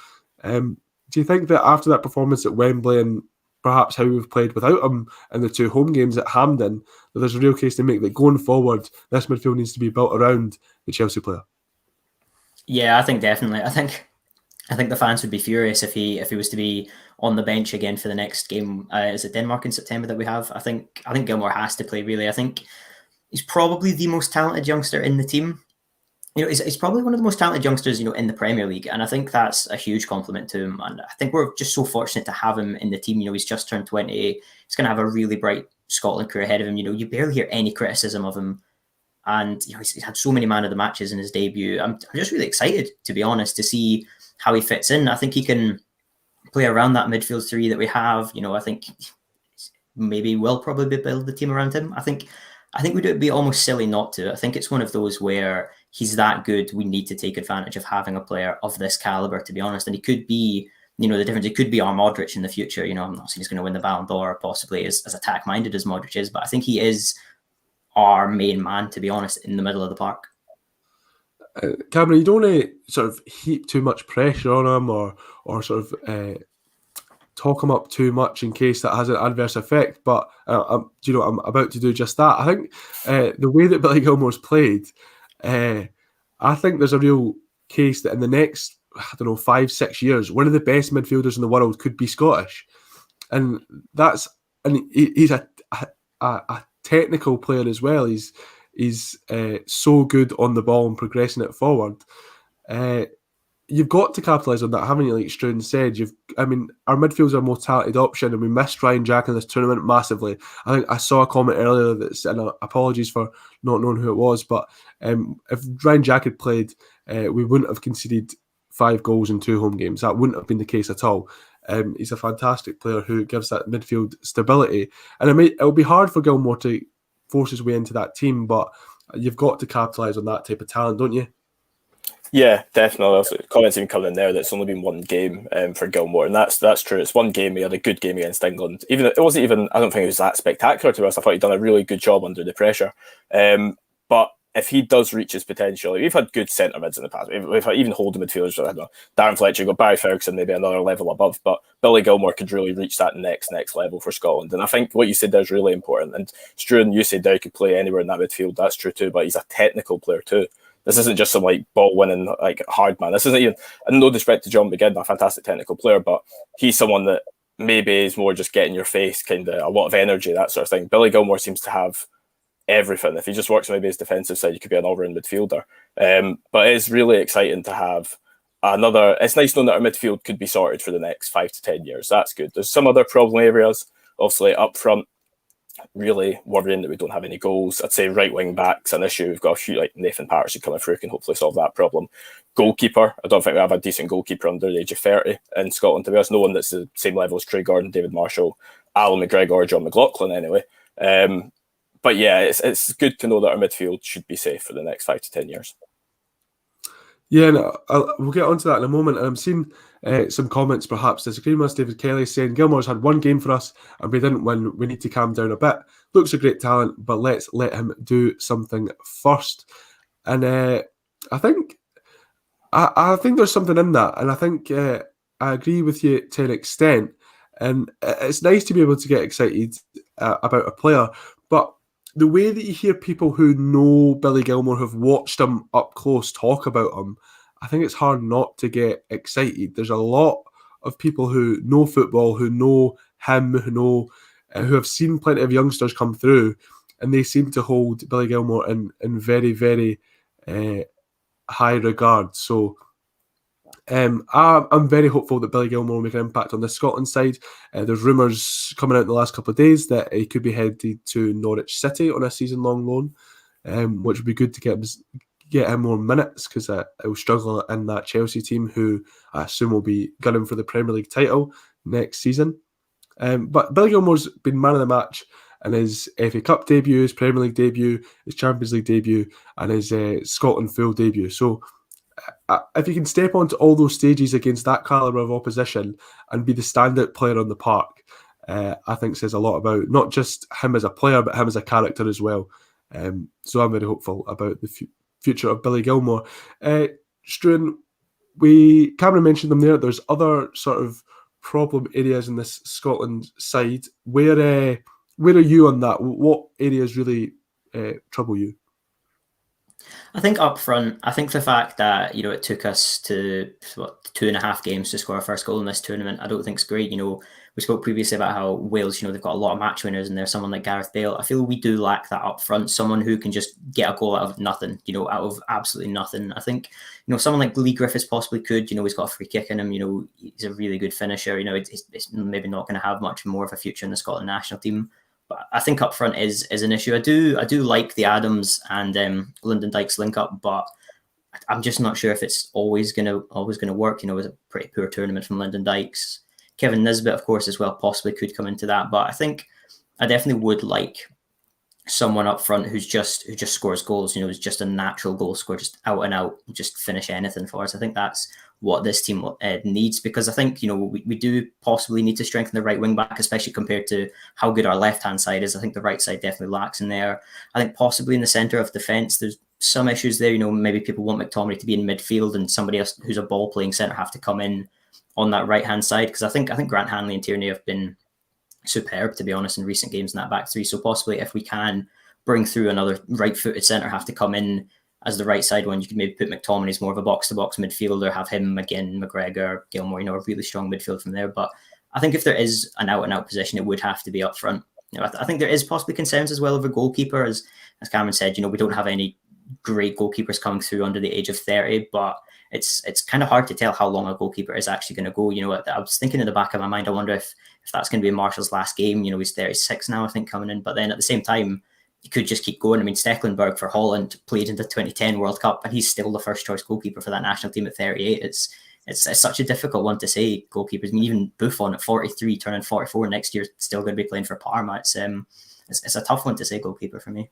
Do you think that after that performance at Wembley, and perhaps how we've played without him in the 2 home games at Hampden, that there's a real case to make that going forward, this midfield needs to be built around the Chelsea player? Yeah, I think definitely. I think the fans would be furious if he was to be on the bench again for the next game. Is it Denmark in September that we have? I think Gilmore has to play, really. I think he's probably the most talented youngster in the team. He's probably one of the most talented youngsters, in the Premier League. And I think that's a huge compliment to him. And I think we're just so fortunate to have him in the team. He's just turned 20. He's going to have a really bright Scotland career ahead of him. You barely hear any criticism of him. And he's had so many man of the matches in his debut. I'm just really excited, to be honest, to see how he fits in. I think he can play around that midfield 3 that we have. I think maybe we'll probably build the team around him. I think we'd be almost silly not to. I think it's one of those where he's that good. We need to take advantage of having a player of this caliber, to be honest. And he could be the difference. It could be our Modric in the future. I'm not saying he's going to win the Ballon d'Or, possibly as attack-minded as Modric is, but I think he is our main man, to be honest, in the middle of the park. Cameron, you don't want to sort of heap too much pressure on him or sort of talk him up too much in case that has an adverse effect. But I'm about to do just that. I think the way that Billy Gilmour's played, I think there's a real case that in the next, 5-6 years, one of the best midfielders in the world could be Scottish, and he's a technical player as well. He's so good on the ball and progressing it forward. You've got to capitalise on that, haven't you? Like Struan said, our midfield's are a more talented option, and we missed Ryan Jack in this tournament massively. I think I saw a comment earlier and apologies for not knowing who it was, but if Ryan Jack had played, we wouldn't have conceded 5 goals in 2 home games. That wouldn't have been the case at all. He's a fantastic player who gives that midfield stability, and it'll be hard for Gilmour to force his way into that team, but you've got to capitalise on that type of talent, don't you? Yeah, definitely. Also, comments even coming in there that's only been 1 game for Gilmour, and that's true. It's 1 game. He had a good game against England. I don't think it was that spectacular to us. I thought he'd done a really good job under the pressure. But if he does reach his potential, we've had good centre mids in the past. We've had even holding midfielders. I don't know, Darren Fletcher, got Barry Ferguson, maybe another level above. But Billy Gilmour could really reach that next level for Scotland. And I think what you said there is really important. And Struan, you said there he could play anywhere in that midfield. That's true too. But he's a technical player too. This isn't just some ball winning hard man. This isn't even. And no disrespect to John McGinn, a fantastic technical player, but he's someone that maybe is more just get in your face, kind of a lot of energy, that sort of thing. Billy Gilmour seems to have everything. If he just works maybe his defensive side, he could be an all-round midfielder. But it's really exciting to have another. It's nice knowing that our midfield could be sorted for the next 5 to 10 years. That's good. There's some other problem areas, obviously up front. Really worrying that we don't have any goals. I'd say right wing back's an issue. We've got a few like Nathan Patterson coming through, can hopefully solve that problem. Goalkeeper, I don't think we have a decent goalkeeper under the age of 30 in Scotland, to be honest. No one that's the same level as Craig Gordon, David Marshall, Alan McGregor, or John McLaughlin anyway. But yeah, it's good to know that our midfield should be safe for the next 5 to 10 years. Yeah, no, we'll get onto that in a moment. And I'm seeing some comments perhaps disagreeing with us. David Kelly saying Gilmour's had 1 game for us and we didn't win. We need to calm down a bit. Looks a great talent, but let's let him do something first. And I think there's something in that. And I think I agree with you to an extent. And it's nice to be able to get excited about a player, but the way that you hear people who know Billy Gilmour, have watched him up close, talk about him, I think it's hard not to get excited. There's a lot of people who know football, who know him, who have seen plenty of youngsters come through, and they seem to hold Billy Gilmour in very, very high regard. So I'm very hopeful that Billy Gilmour will make an impact on the Scotland side. There's rumours coming out in the last couple of days that he could be headed to Norwich City on a season-long loan, which would be good to get him more minutes, because he'll struggle in that Chelsea team, who I assume will be gunning for the Premier League title next season. But Billy Gilmour's been man of the match in his FA Cup debut, his Premier League debut, his Champions League debut, and his Scotland full debut. So if you can step onto all those stages against that calibre of opposition and be the standout player on the park, I think says a lot about not just him as a player, but him as a character as well. So I'm very hopeful about the future of Billy Gilmour. Struan, Cameron mentioned them there. There's other sort of problem areas in this Scotland side. Where are you on that? What areas really trouble you? I think up front, I think the fact that, it took us to 2.5 games to score our first goal in this tournament, I don't think is great. We spoke previously about how Wales, they've got a lot of match winners, and there's someone like Gareth Bale. I feel we do lack that up front, someone who can just get a goal out of nothing, out of absolutely nothing. I think, someone like Lee Griffiths possibly could, he's got a free kick in him, he's a really good finisher, it's maybe not going to have much more of a future in the Scotland national team. But I think up front is an issue. I do like the Adams and Lyndon Dykes link up, but I'm just not sure if it's always gonna work. It was a pretty poor tournament from Lyndon Dykes. Kevin Nisbet, of course, as well, possibly could come into that. But I think I definitely would like someone up front who just scores goals, who's just a natural goal scorer, just out and out, just finish anything for us. I think that's what this team needs, because I think, we do possibly need to strengthen the right wing back, especially compared to how good our left-hand side is. I think the right side definitely lacks in there. I think possibly in the centre of defence, there's some issues there. Maybe people want McTominay to be in midfield and somebody else who's a ball-playing centre have to come in on that right-hand side, because I think Grant Hanley and Tierney have been superb, to be honest, in recent games in that back three. So possibly if we can bring through another right-footed centre have to come in as the right side one, you could maybe put McTominay as more of a box-to-box midfielder, have him again, McGregor, Gilmore, a really strong midfield from there. But I think if there is an out-and-out position, it would have to be up front. I think there is possibly concerns as well of a goalkeeper, as Cameron said. We don't have any great goalkeepers coming through under the age of 30, but it's kind of hard to tell how long a goalkeeper is actually going to go. I was thinking in the back of my mind, I wonder if that's going to be Marshall's last game. He's 36 now, I think, coming in. But then at the same time, he could just keep going. I mean, Stekelenburg for Holland played in the 2010 World Cup, and he's still the first choice goalkeeper for that national team at 38. It's such a difficult one to say, goalkeepers. I mean, even Buffon at 43, turning 44 next year, still going to be playing for Parma. It's a tough one to say, goalkeeper, for me.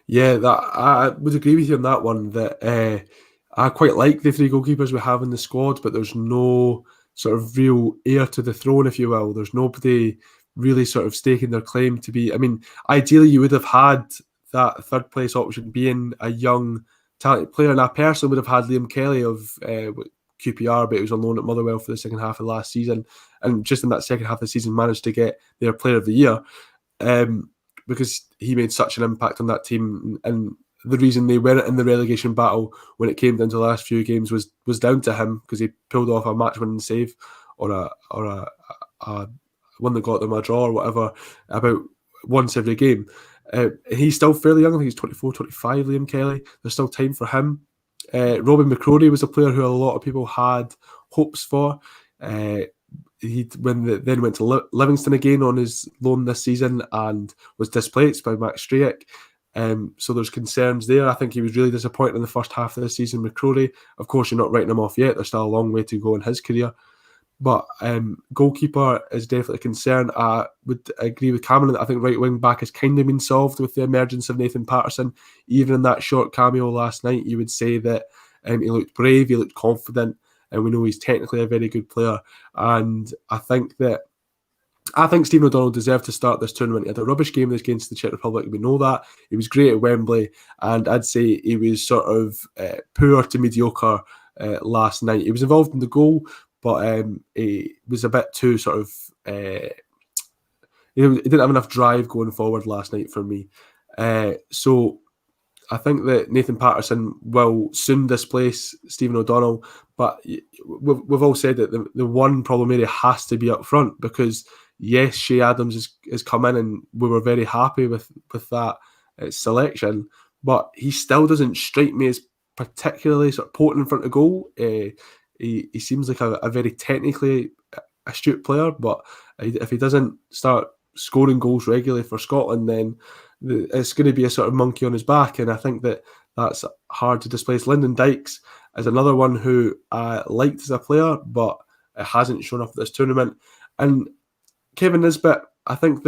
Yeah, that I would agree with you on that one. That I quite like the three goalkeepers we have in the squad, but there's no sort of real heir to the throne, if you will. There's nobody really sort of staking their claim to be. I mean, ideally, you would have had that third place option being a young, talented player, and I personally would have had Liam Kelly of QPR, but he was on loan at Motherwell for the second half of last season, and just in that second half of the season managed to get their Player of the Year, because he made such an impact on that team, and the reason they weren't in the relegation battle when it came down to the last few games was down to him, because he pulled off a match-winning save or a one that got them a draw or whatever about once every game. He's still fairly young. I think he's 24, 25, Liam Kelly. There's still time for him. Robin McCrory was a player who a lot of people had hopes for. He then went to Livingston again on his loan this season and was displaced by Max Strejek. So there's concerns there. I think he was really disappointed in the first half of the season, McCrory. Of course, you're not writing him off yet. There's still a long way to go in his career. But goalkeeper is definitely a concern. I would agree with Cameron that I think right wing back has kind of been solved with the emergence of Nathan Patterson. Even in that short cameo last night, you would say that he looked brave, he looked confident, and we know he's technically a very good player. And I think Stephen O'Donnell deserved to start this tournament. He had a rubbish game against the Czech Republic. We know that. He was great at Wembley, and I'd say he was sort of poor to mediocre last night. He was involved in the goal, but he was a bit too sort of... he didn't have enough drive going forward last night for me. So I think that Nathan Patterson will soon displace Stephen O'Donnell, but we've all said that the one problem area has to be up front, because yes, Shea Adams has come in and we were very happy with that selection, but he still doesn't strike me as particularly sort of potent in front of goal. He seems like a very technically astute player, but if he doesn't start scoring goals regularly for Scotland, then it's going to be a sort of monkey on his back, and I think that's hard to displace. Lyndon Dykes is another one who I liked as a player, but it hasn't shown up at this tournament. And Kevin Nisbet, I think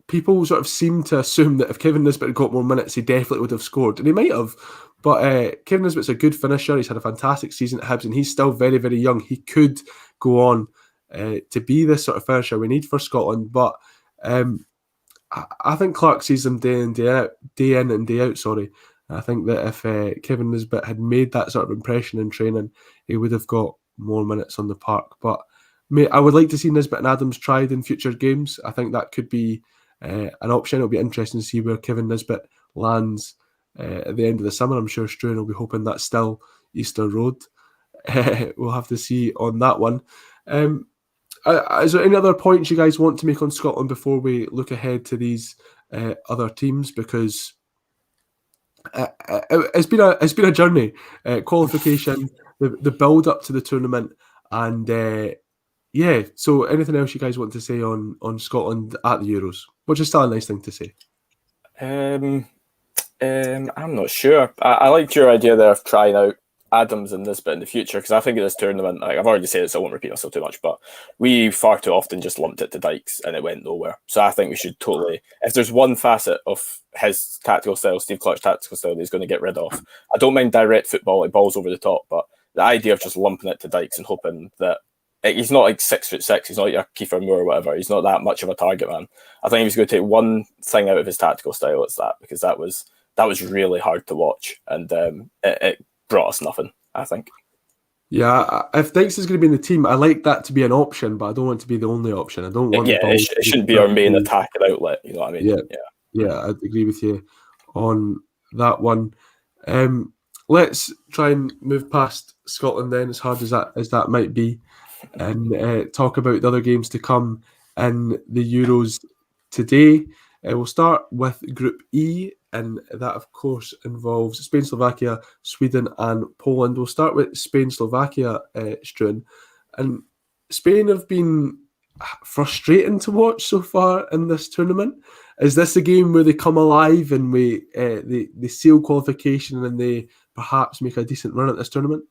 people sort of seem to assume that if Kevin Nisbet had got more minutes, he definitely would have scored, and he might have. But Kevin Nisbet's a good finisher. He's had a fantastic season at Hibs, and he's still very, very young. He could go on to be this sort of finisher we need for Scotland. But I think Clarke sees them day in and day out. Sorry, I think that if Kevin Nisbet had made that sort of impression in training, he would have got more minutes on the park. But I would like to see Nisbet and Adams tried in future games. I think that could be an option. It'll be interesting to see where Kevin Nisbet lands at the end of the summer. I'm sure Struan will be hoping that's still Easter Road. We'll have to see on that one. Is there any other points you guys want to make on Scotland before we look ahead to these other teams? Because it's been a journey, qualification, the build up to the tournament, and yeah. So anything else you guys want to say on Scotland at the Euros, which is still a nice thing to say? I'm not sure. I liked your idea there of trying out Adams in this, but in the future, because I think in this tournament, like I've already said it, so I won't repeat myself too much, but we far too often just lumped it to Dykes and it went nowhere. So I think we should totally, if there's one facet of his tactical style, Steve Clarke's tactical style, that he's going to get rid of, I don't mind direct football, like balls over the top, but the idea of just lumping it to Dykes and hoping that he's not like 6'6", he's not like your Kiefer Moore or whatever, he's not that much of a target man. I think he was going to take one thing out of his tactical style, it's that, because that was really hard to watch, and it brought us nothing, I think. Yeah, if Dykes is going to be in the team, I like that to be an option, but I don't want it to be the only option. I don't want it shouldn't be our main attack and outlet, you know what I mean? Yeah, I'd agree with you on that one. Let's try and move past Scotland then, as hard as that might be, and talk about the other games to come in the Euros today. We'll start with Group E, and that, of course, involves Spain, Slovakia, Sweden, and Poland. We'll start with Spain, Slovakia, Struan. And Spain have been frustrating to watch so far in this tournament. Is this a game where they come alive and they seal qualification and they perhaps make a decent run at this tournament?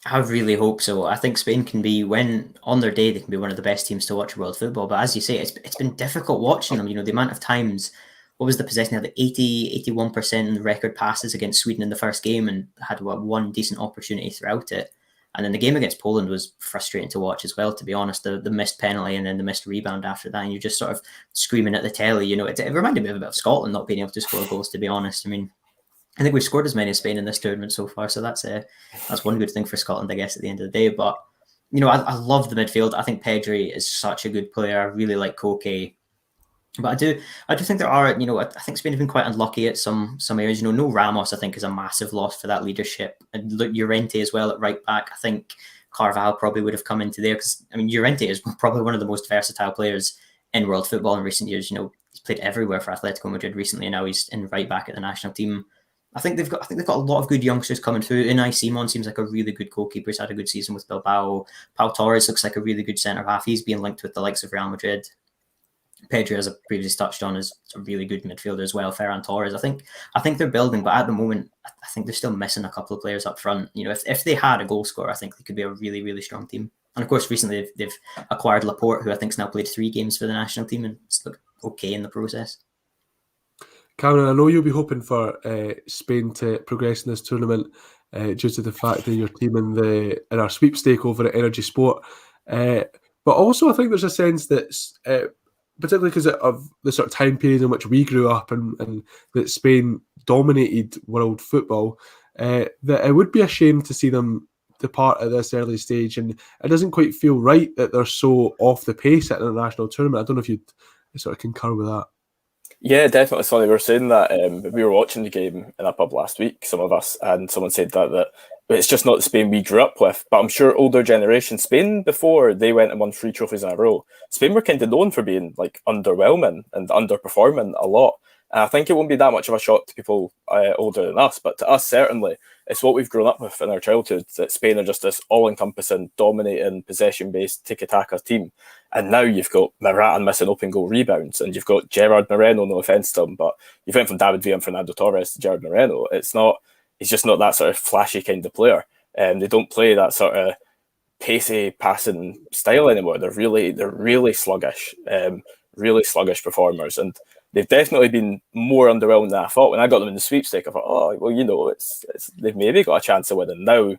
I really hope so. I think Spain can be, when on their day, they can be one of the best teams to watch world football. But as you say, it's been difficult watching them. You know, the amount of times, what was the possession? They had 81% in the record passes against Sweden in the first game and had one decent opportunity throughout it. And then the game against Poland was frustrating to watch as well, to be honest. The missed penalty and then the missed rebound after that. And you're just sort of screaming at the telly. You know, it reminded me a bit of Scotland not being able to score goals, to be honest. I mean, I think we've scored as many as Spain in this tournament so far, so that's one good thing for Scotland, I guess, at the end of the day. But you know, I love the midfield. I think Pedri is such a good player. I really like Koke, but I do think there are, you know, I think Spain have been quite unlucky at some areas. You know, no Ramos, I think, is a massive loss for that leadership, and Llorente as well at right back. I think Carvalho probably would have come into there because I mean, Llorente is probably one of the most versatile players in world football in recent years. You know, he's played everywhere for Atletico Madrid recently, and now he's in right back at the national team. I think they've got a lot of good youngsters coming through. Unai Simon seems like a really good goalkeeper. He's had a good season with Bilbao. Pau Torres looks like a really good centre half. He's being linked with the likes of Real Madrid. Pedri, as I previously touched on, is a really good midfielder as well. Ferran Torres. I think they're building, but at the moment, I think they're still missing a couple of players up front. You know, if they had a goal scorer, I think they could be a really, really strong team. And of course, recently they've acquired Laporte, who I think's now played 3 games for the national team and it's looked okay in the process. Cameron, I know you'll be hoping for Spain to progress in this tournament due to the fact that your team in our sweepstake over at Energy Sport. But also, I think there's a sense that, particularly because of the sort of time period in which we grew up and that Spain dominated world football, that it would be a shame to see them depart at this early stage. And it doesn't quite feel right that they're so off the pace at an international tournament. I don't know if you'd sort of concur with that. Yeah, definitely. Sonny, we were saying that we were watching the game in a pub last week, some of us, and someone said that it's just not the Spain we grew up with. But I'm sure older generation, Spain, before they went and won 3 trophies in a row, Spain were kind of known for being like underwhelming and underperforming a lot. And I think it won't be that much of a shock to people older than us, but to us, certainly, it's what we've grown up with in our childhood, that Spain are just this all-encompassing, dominating, possession-based, tiki-taka team. And now you've got Morata missing open goal rebounds, and you've got Gerard Moreno, no offence to him, but you went from David Villa and Fernando Torres to Gerard Moreno. He's just not that sort of flashy kind of player. They don't play that sort of pacey passing style anymore. They're really sluggish, really sluggish performers, and they've definitely been more underwhelming than I thought. When I got them in the sweepstake, I thought, oh, well, you know, they've maybe got a chance of winning. Now,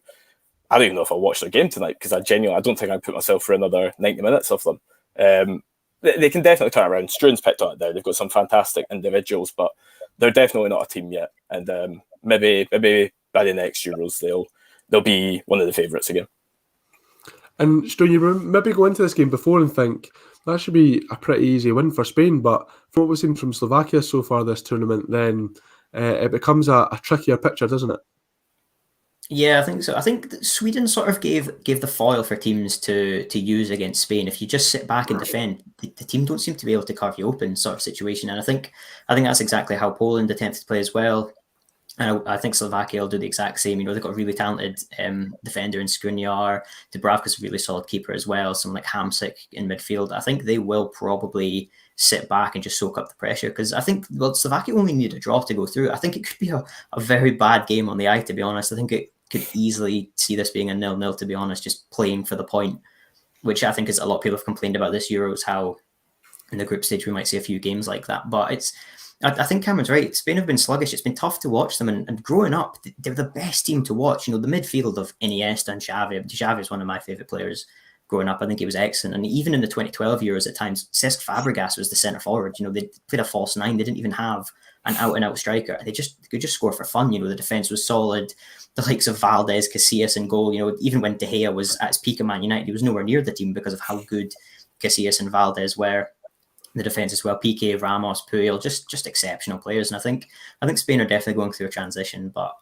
I don't even know if I'll watch their game tonight because I don't think I'd put myself for another 90 minutes of them. They can definitely turn around. Struan's picked on it there. They've got some fantastic individuals, but they're definitely not a team yet. And maybe by the next Euros, they'll be one of the favourites again. And Struan, you maybe go into this game before and think, that should be a pretty easy win for Spain, but from what we've seen from Slovakia so far this tournament, then it becomes a trickier picture, doesn't it? Yeah, I think so. I think Sweden sort of gave the foil for teams to use against Spain. If you just sit back and defend, the team don't seem to be able to carve you open, sort of situation. And I think that's exactly how Poland attempted to play as well. And I think Slovakia will do the exact same. You know, they've got a really talented defender in Skriniar. Dubravka's a really solid keeper as well. Someone like Hamsik in midfield. I think they will probably sit back and just soak up the pressure because I think, well, Slovakia only need a draw to go through. I think it could be a very bad game on the eye, to be honest. I think it could easily see this being a 0-0, to be honest, just playing for the point, which I think is a lot of people have complained about this Euros, how in the group stage we might see a few games like that. But I think Cameron's right. Spain have been sluggish. It's been tough to watch them, and growing up, they're the best team to watch. The midfield of Iniesta and Xavi. Xavi is one of my favourite players growing up. I think he was excellent. And even in the 2012 Euros at times, Cesc Fabregas was the centre forward. They played a false nine. They didn't even have an out-and-out striker. They could just score for fun. The defence was solid. The likes of Valdez, Casillas in goal. Even when De Gea was at his peak at Man United, he was nowhere near the team because of how good Casillas and Valdez were. The defence as well, Piqué, Ramos, Puyol, just exceptional players. And I think Spain are definitely going through a transition, but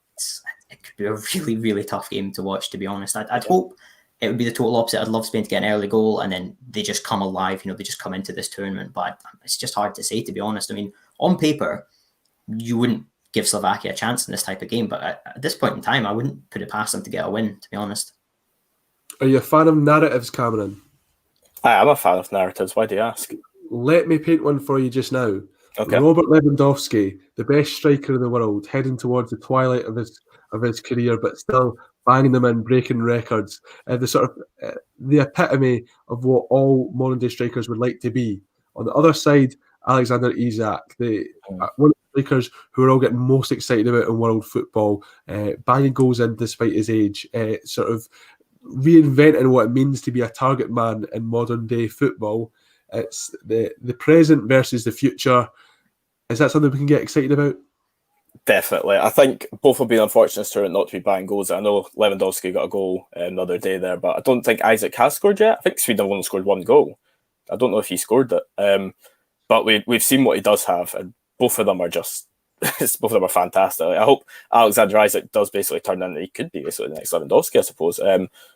it could be a really, really tough game to watch, to be honest. I'd hope it would be the total opposite. I'd love Spain to get an early goal and then they just come alive, they just come into this tournament. But it's just hard to say, to be honest. I mean, on paper, you wouldn't give Slovakia a chance in this type of game, but at this point in time, I wouldn't put it past them to get a win, to be honest. Are you a fan of narratives, Cameron? I am a fan of narratives. Why do you ask? Let me paint one for you just now. Okay. Robert Lewandowski, the best striker in the world, heading towards the twilight of his career, but still banging them in, breaking records. The epitome of what all modern day strikers would like to be. On the other side, Alexander Isak, one of the strikers who we're all getting most excited about in world football, banging goals in despite his age, sort of reinventing what it means to be a target man in modern day football. It's the present versus the future. Is that something we can get excited about? Definitely. I think both have been unfortunate to not to be buying goals. I know Lewandowski got a goal the other day there, but I don't think Isak has scored yet. I think Sweden have only scored one goal. I don't know if he scored it. But we've seen what he does have, and both of them are just both of them are fantastic. I hope Alexander Isak does basically turn into, he could be basically the next Lewandowski, I suppose.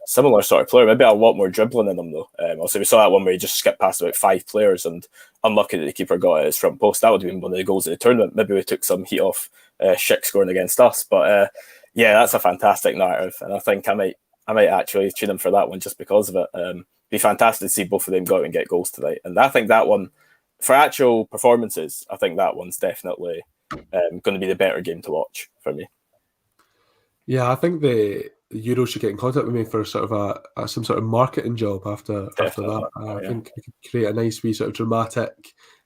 Similar sort of player, maybe a lot more dribbling in him though. Also, we saw that one where he just skipped past about 5 players and unlucky that the keeper got at his front post. That would have been one of the goals of the tournament. Maybe we took some heat off Schick scoring against us. But yeah, that's a fantastic narrative, and I think I might actually tune in for that one just because of it. Be fantastic to see both of them go out and get goals tonight. And I think that one, for actual performances, I think that one's definitely going to be the better game to watch for me. Yeah, I think the Euro should get in contact with me for sort of some sort of marketing job after that. I think we could create a nice wee sort of dramatic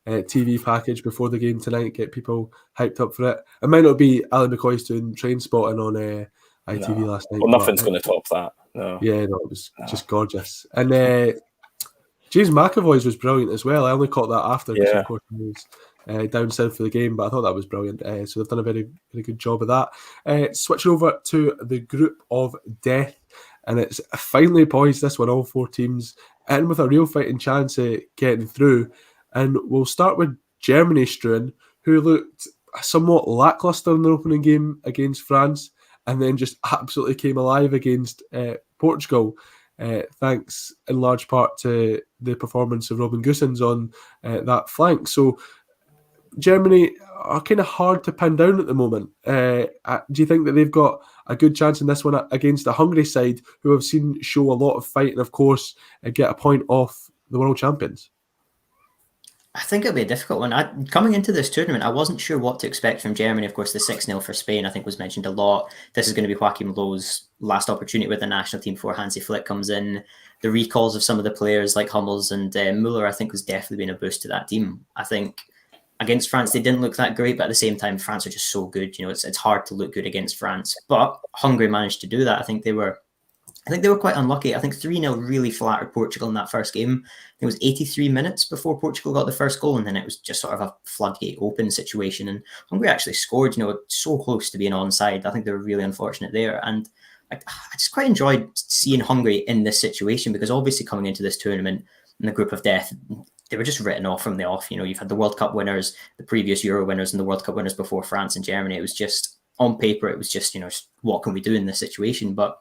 TV package before the game tonight, get people hyped up for it. It might not be Ali McCoy's doing train spotting on ITV last night. Well, nothing's going to top that. No. Yeah, no, it was just gorgeous. And James McAvoy's was brilliant as well. I only caught that after because of course he was down south for the game, but I thought that was brilliant. So they've done a very, very good job of that. Switching over to the group of death, and it's finally poised this one, all 4 teams in with a real fighting chance of getting through. And we'll start with Germany, Struan, who looked somewhat lacklustre in their opening game against France, and then just absolutely came alive against Portugal, thanks in large part to the performance of Robin Gosens on that flank. So Germany are kind of hard to pin down at the moment. Do you think that they've got a good chance in this one against a Hungary side who have seen show a lot of fight and, of course, get a point off the world champions? I think it'll be a difficult one. Coming into this tournament, I wasn't sure what to expect from Germany. Of course, the 6-0 for Spain, I think, was mentioned a lot. This is going to be Joachim Löw's last opportunity with the national team before Hansi Flick comes in. The recalls of some of the players like Hummels and Müller, I think, was definitely been a boost to that team. I think against France, they didn't look that great, but at the same time, France are just so good. It's hard to look good against France. But Hungary managed to do that. I think they were quite unlucky. I think 3-0 really flattered Portugal in that first game. It was 83 minutes before Portugal got the first goal, and then it was just sort of a floodgate open situation. And Hungary actually scored, so close to being onside. I think they were really unfortunate there. And I just quite enjoyed seeing Hungary in this situation because obviously coming into this tournament in the group of death, they were just written off from the off. You've had the World Cup winners, the previous Euro winners, and the World Cup winners before France and Germany. It was just, on paper, it was just, what can we do in this situation? But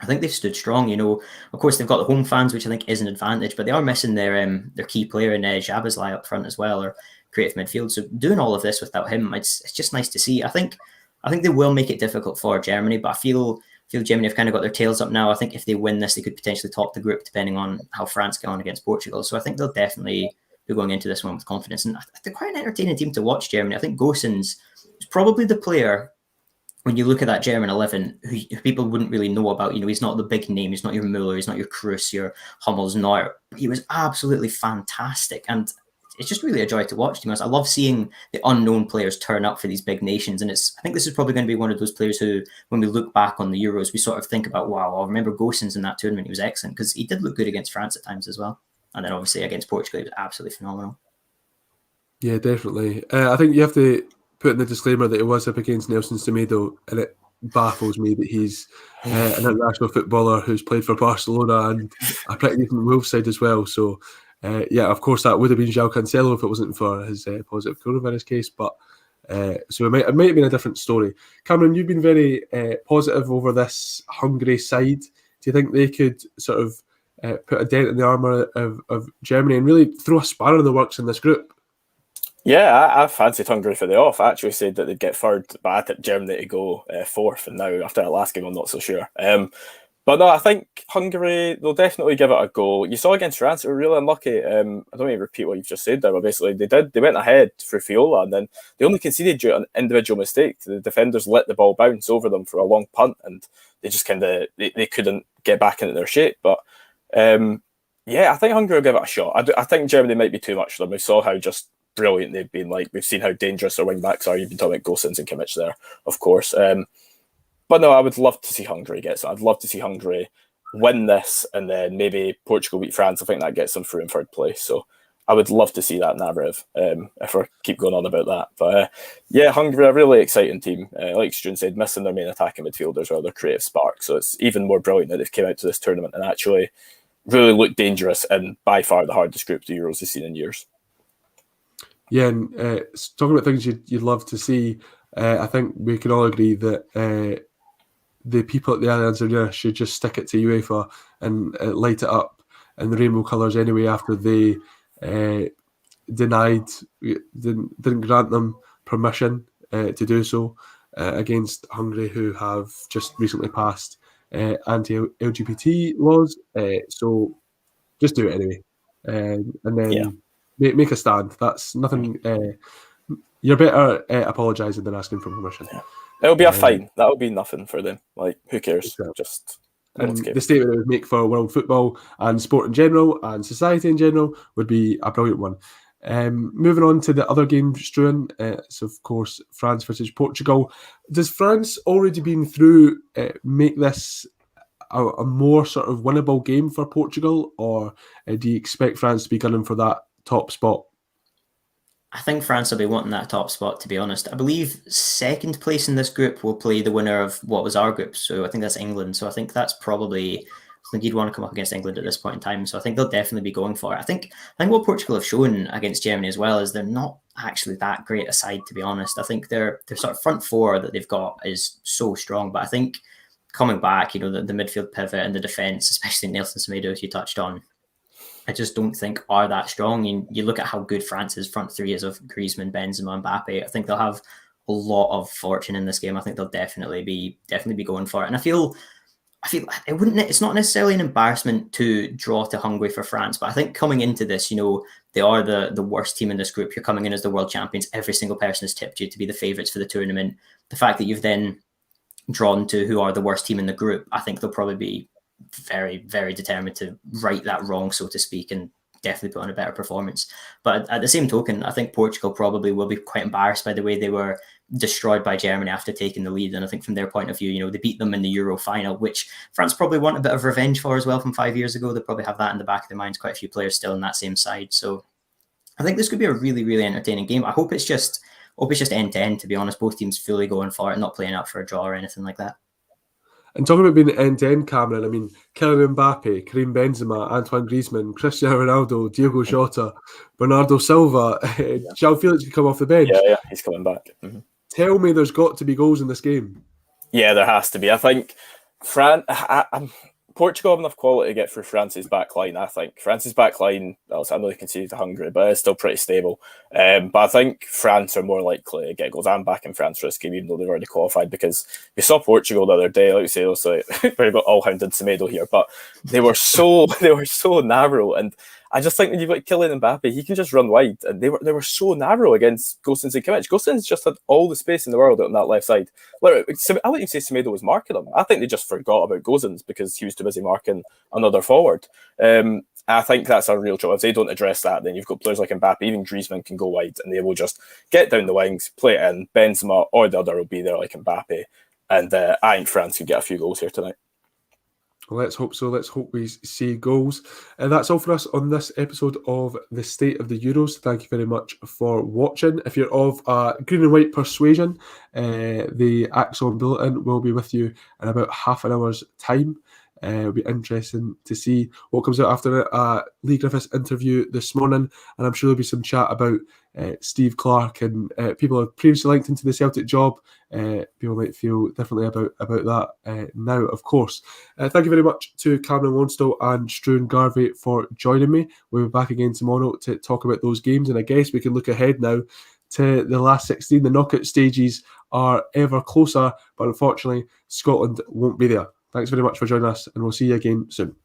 I think they've stood strong. Of course, they've got the home fans, which I think is an advantage, but they are missing their key player in Szoboszlai up front as well, or creative midfield. So doing all of this without him, it's just nice to see. I think they will make it difficult for Germany, but I feel Germany have kind of got their tails up now. I think if they win this, they could potentially top the group, depending on how France get on against Portugal. So I think they'll definitely be going into this one with confidence. And they're quite an entertaining team to watch, Germany. I think Gosens is probably the player when you look at that German 11, who people wouldn't really know about, he's not the big name, he's not your Müller, he's not your Kroos, your Hummels, Neuer. He was absolutely fantastic, and it's just really a joy to watch. To be honest, I love seeing the unknown players turn up for these big nations, and I think this is probably going to be one of those players who, when we look back on the Euros, we sort of think about, wow, I remember Gosens in that tournament. He was excellent because he did look good against France at times as well, and then obviously against Portugal, he was absolutely phenomenal. Yeah, definitely. I think you have to put in the disclaimer that it was up against Nelson Semedo, and it baffles me that he's an international footballer who's played for Barcelona and a pretty decent Wolves side as well. So, yeah, of course, that would have been João Cancelo if it wasn't for his positive coronavirus case. But so it might have been a different story. Cameron, you've been very positive over this Hungary side. Do you think they could sort of put a dent in the armour of Germany and really throw a spanner in the works in this group? Yeah, I fancied Hungary for the off. I actually said that they'd get third, but I tipped Germany to go fourth, and now after that last game I'm not so sure. But no, I think Hungary, they'll definitely give it a go. You saw against France, they were really unlucky. I don't want to repeat what you've just said there, but basically they went ahead for Fiola, and then they only conceded due to an individual mistake. The defenders let the ball bounce over them for a long punt, and they just they couldn't get back into their shape. But yeah, I think Hungary will give it a shot. I think Germany might be too much for them. We saw how just brilliant they've been. Like, we've seen how dangerous their wing backs are. You've been talking about Gosens and Kimmich there, of course. But no, I would love to see Hungary get some. I'd love to see Hungary win this, and then maybe Portugal beat France. I think that gets them through in third place. So I would love to see that narrative if I keep going on about that. But yeah, Hungary, a really exciting team. Like Stuart said, missing their main attacking midfielders or their creative spark. So it's even more brilliant that they've came out to this tournament and actually really looked dangerous and by far the hardest group the Euros has seen in years. Yeah, and talking about things you'd love to see, I think we can all agree that the people at the Allianz Arena should just stick it to UEFA and light it up in the rainbow colours anyway after they didn't grant them permission to do so against Hungary, who have just recently passed anti-LGBT laws. So just do it anyway. And then make a stand. That's nothing. You're better apologising than asking for permission. Yeah. It'll be a fine. That'll be nothing for them. Like, who cares? Exactly. Just and the statement it would make for world football and sport in general and society in general would be a brilliant one. Moving on to the other game, Struan, so of course France versus Portugal. Does France already been through make this a more sort of winnable game for Portugal, or do you expect France to be gunning for that top spot? I think France will be wanting that top spot, to be honest. I believe second place in this group will play the winner of what was our group. So I think that's England. So I think that's probably, I think you'd want to come up against England at this point in time. So I think they'll definitely be going for it. I think what Portugal have shown against Germany as well is they're not actually that great a side, to be honest. I think their sort of front four that they've got is so strong. But I think coming back, the midfield pivot and the defence, especially Nelson Semedo, as you touched on, I just don't think are that strong. You look at how good France's front three is of Griezmann, Benzema, Mbappe. I think they'll have a lot of fortune in this game. I think they'll definitely be going for it. And I feel it wouldn't. It's not necessarily an embarrassment to draw to Hungary for France, but I think coming into this, they are the worst team in this group. You're coming in as the world champions. Every single person has tipped you to be the favourites for the tournament. The fact that you've then drawn to who are the worst team in the group, I think they'll probably be very, very determined to right that wrong, so to speak, and definitely put on a better performance. But at the same token, I think Portugal probably will be quite embarrassed by the way they were destroyed by Germany after taking the lead. And I think from their point of view, they beat them in the Euro final, which France probably want a bit of revenge for as well from 5 years ago. They probably have that in the back of their minds, quite a few players still on that same side. So I think this could be a really, really entertaining game. I hope it's just end to end, to be honest. Both teams fully going for it, not playing up for a draw or anything like that. And talking about being end-to-end, Cameron, I mean, Kylian Mbappe, Karim Benzema, Antoine Griezmann, Cristiano Ronaldo, Diogo Jota, Bernardo Silva, João Felix could come off the bench. Yeah, he's coming back. Mm-hmm. Tell me there's got to be goals in this game. Yeah, there has to be. I think Portugal have enough quality to get through France's back line. I think France's back line, I know they conceded to Hungary, but it's still pretty stable. But I think France are more likely to get goals. I'm backing France for this game, even though they've already qualified, because we saw Portugal the other day, like you say, also we've got all hounded Semedo here, but they were so narrow. And I just think when you've got Kylian Mbappe, he can just run wide, and they were so narrow against Gosens and Kimmich. Gosens just had all the space in the world on that left side. I wouldn't even say Semedo was marking him. I think they just forgot about Gosens because he was too busy marking another forward. I think that's a real trouble. If they don't address that, then you've got players like Mbappe, even Griezmann can go wide, and they will just get down the wings, play it in. Benzema or the other will be there like Mbappe, and I think France can get a few goals here tonight. Well, let's hope so. Let's hope we see goals. And that's all for us on this episode of The State of the Euros. Thank you very much for watching. If you're of green and white persuasion, the Axon Bulletin will be with you in about half an hour's time. It'll be interesting to see what comes out after Lee Griffiths' interview this morning, and I'm sure there'll be some chat about Steve Clarke and people who have previously linked into the Celtic job. People might feel differently about that now, of course. Thank you very much to Cameron Lonstow and Struan Garvey for joining me. We'll be back again tomorrow to talk about those games, and I guess we can look ahead now to the last 16. The knockout stages are ever closer, but unfortunately Scotland won't be there. Thanks very much for joining us, and we'll see you again soon.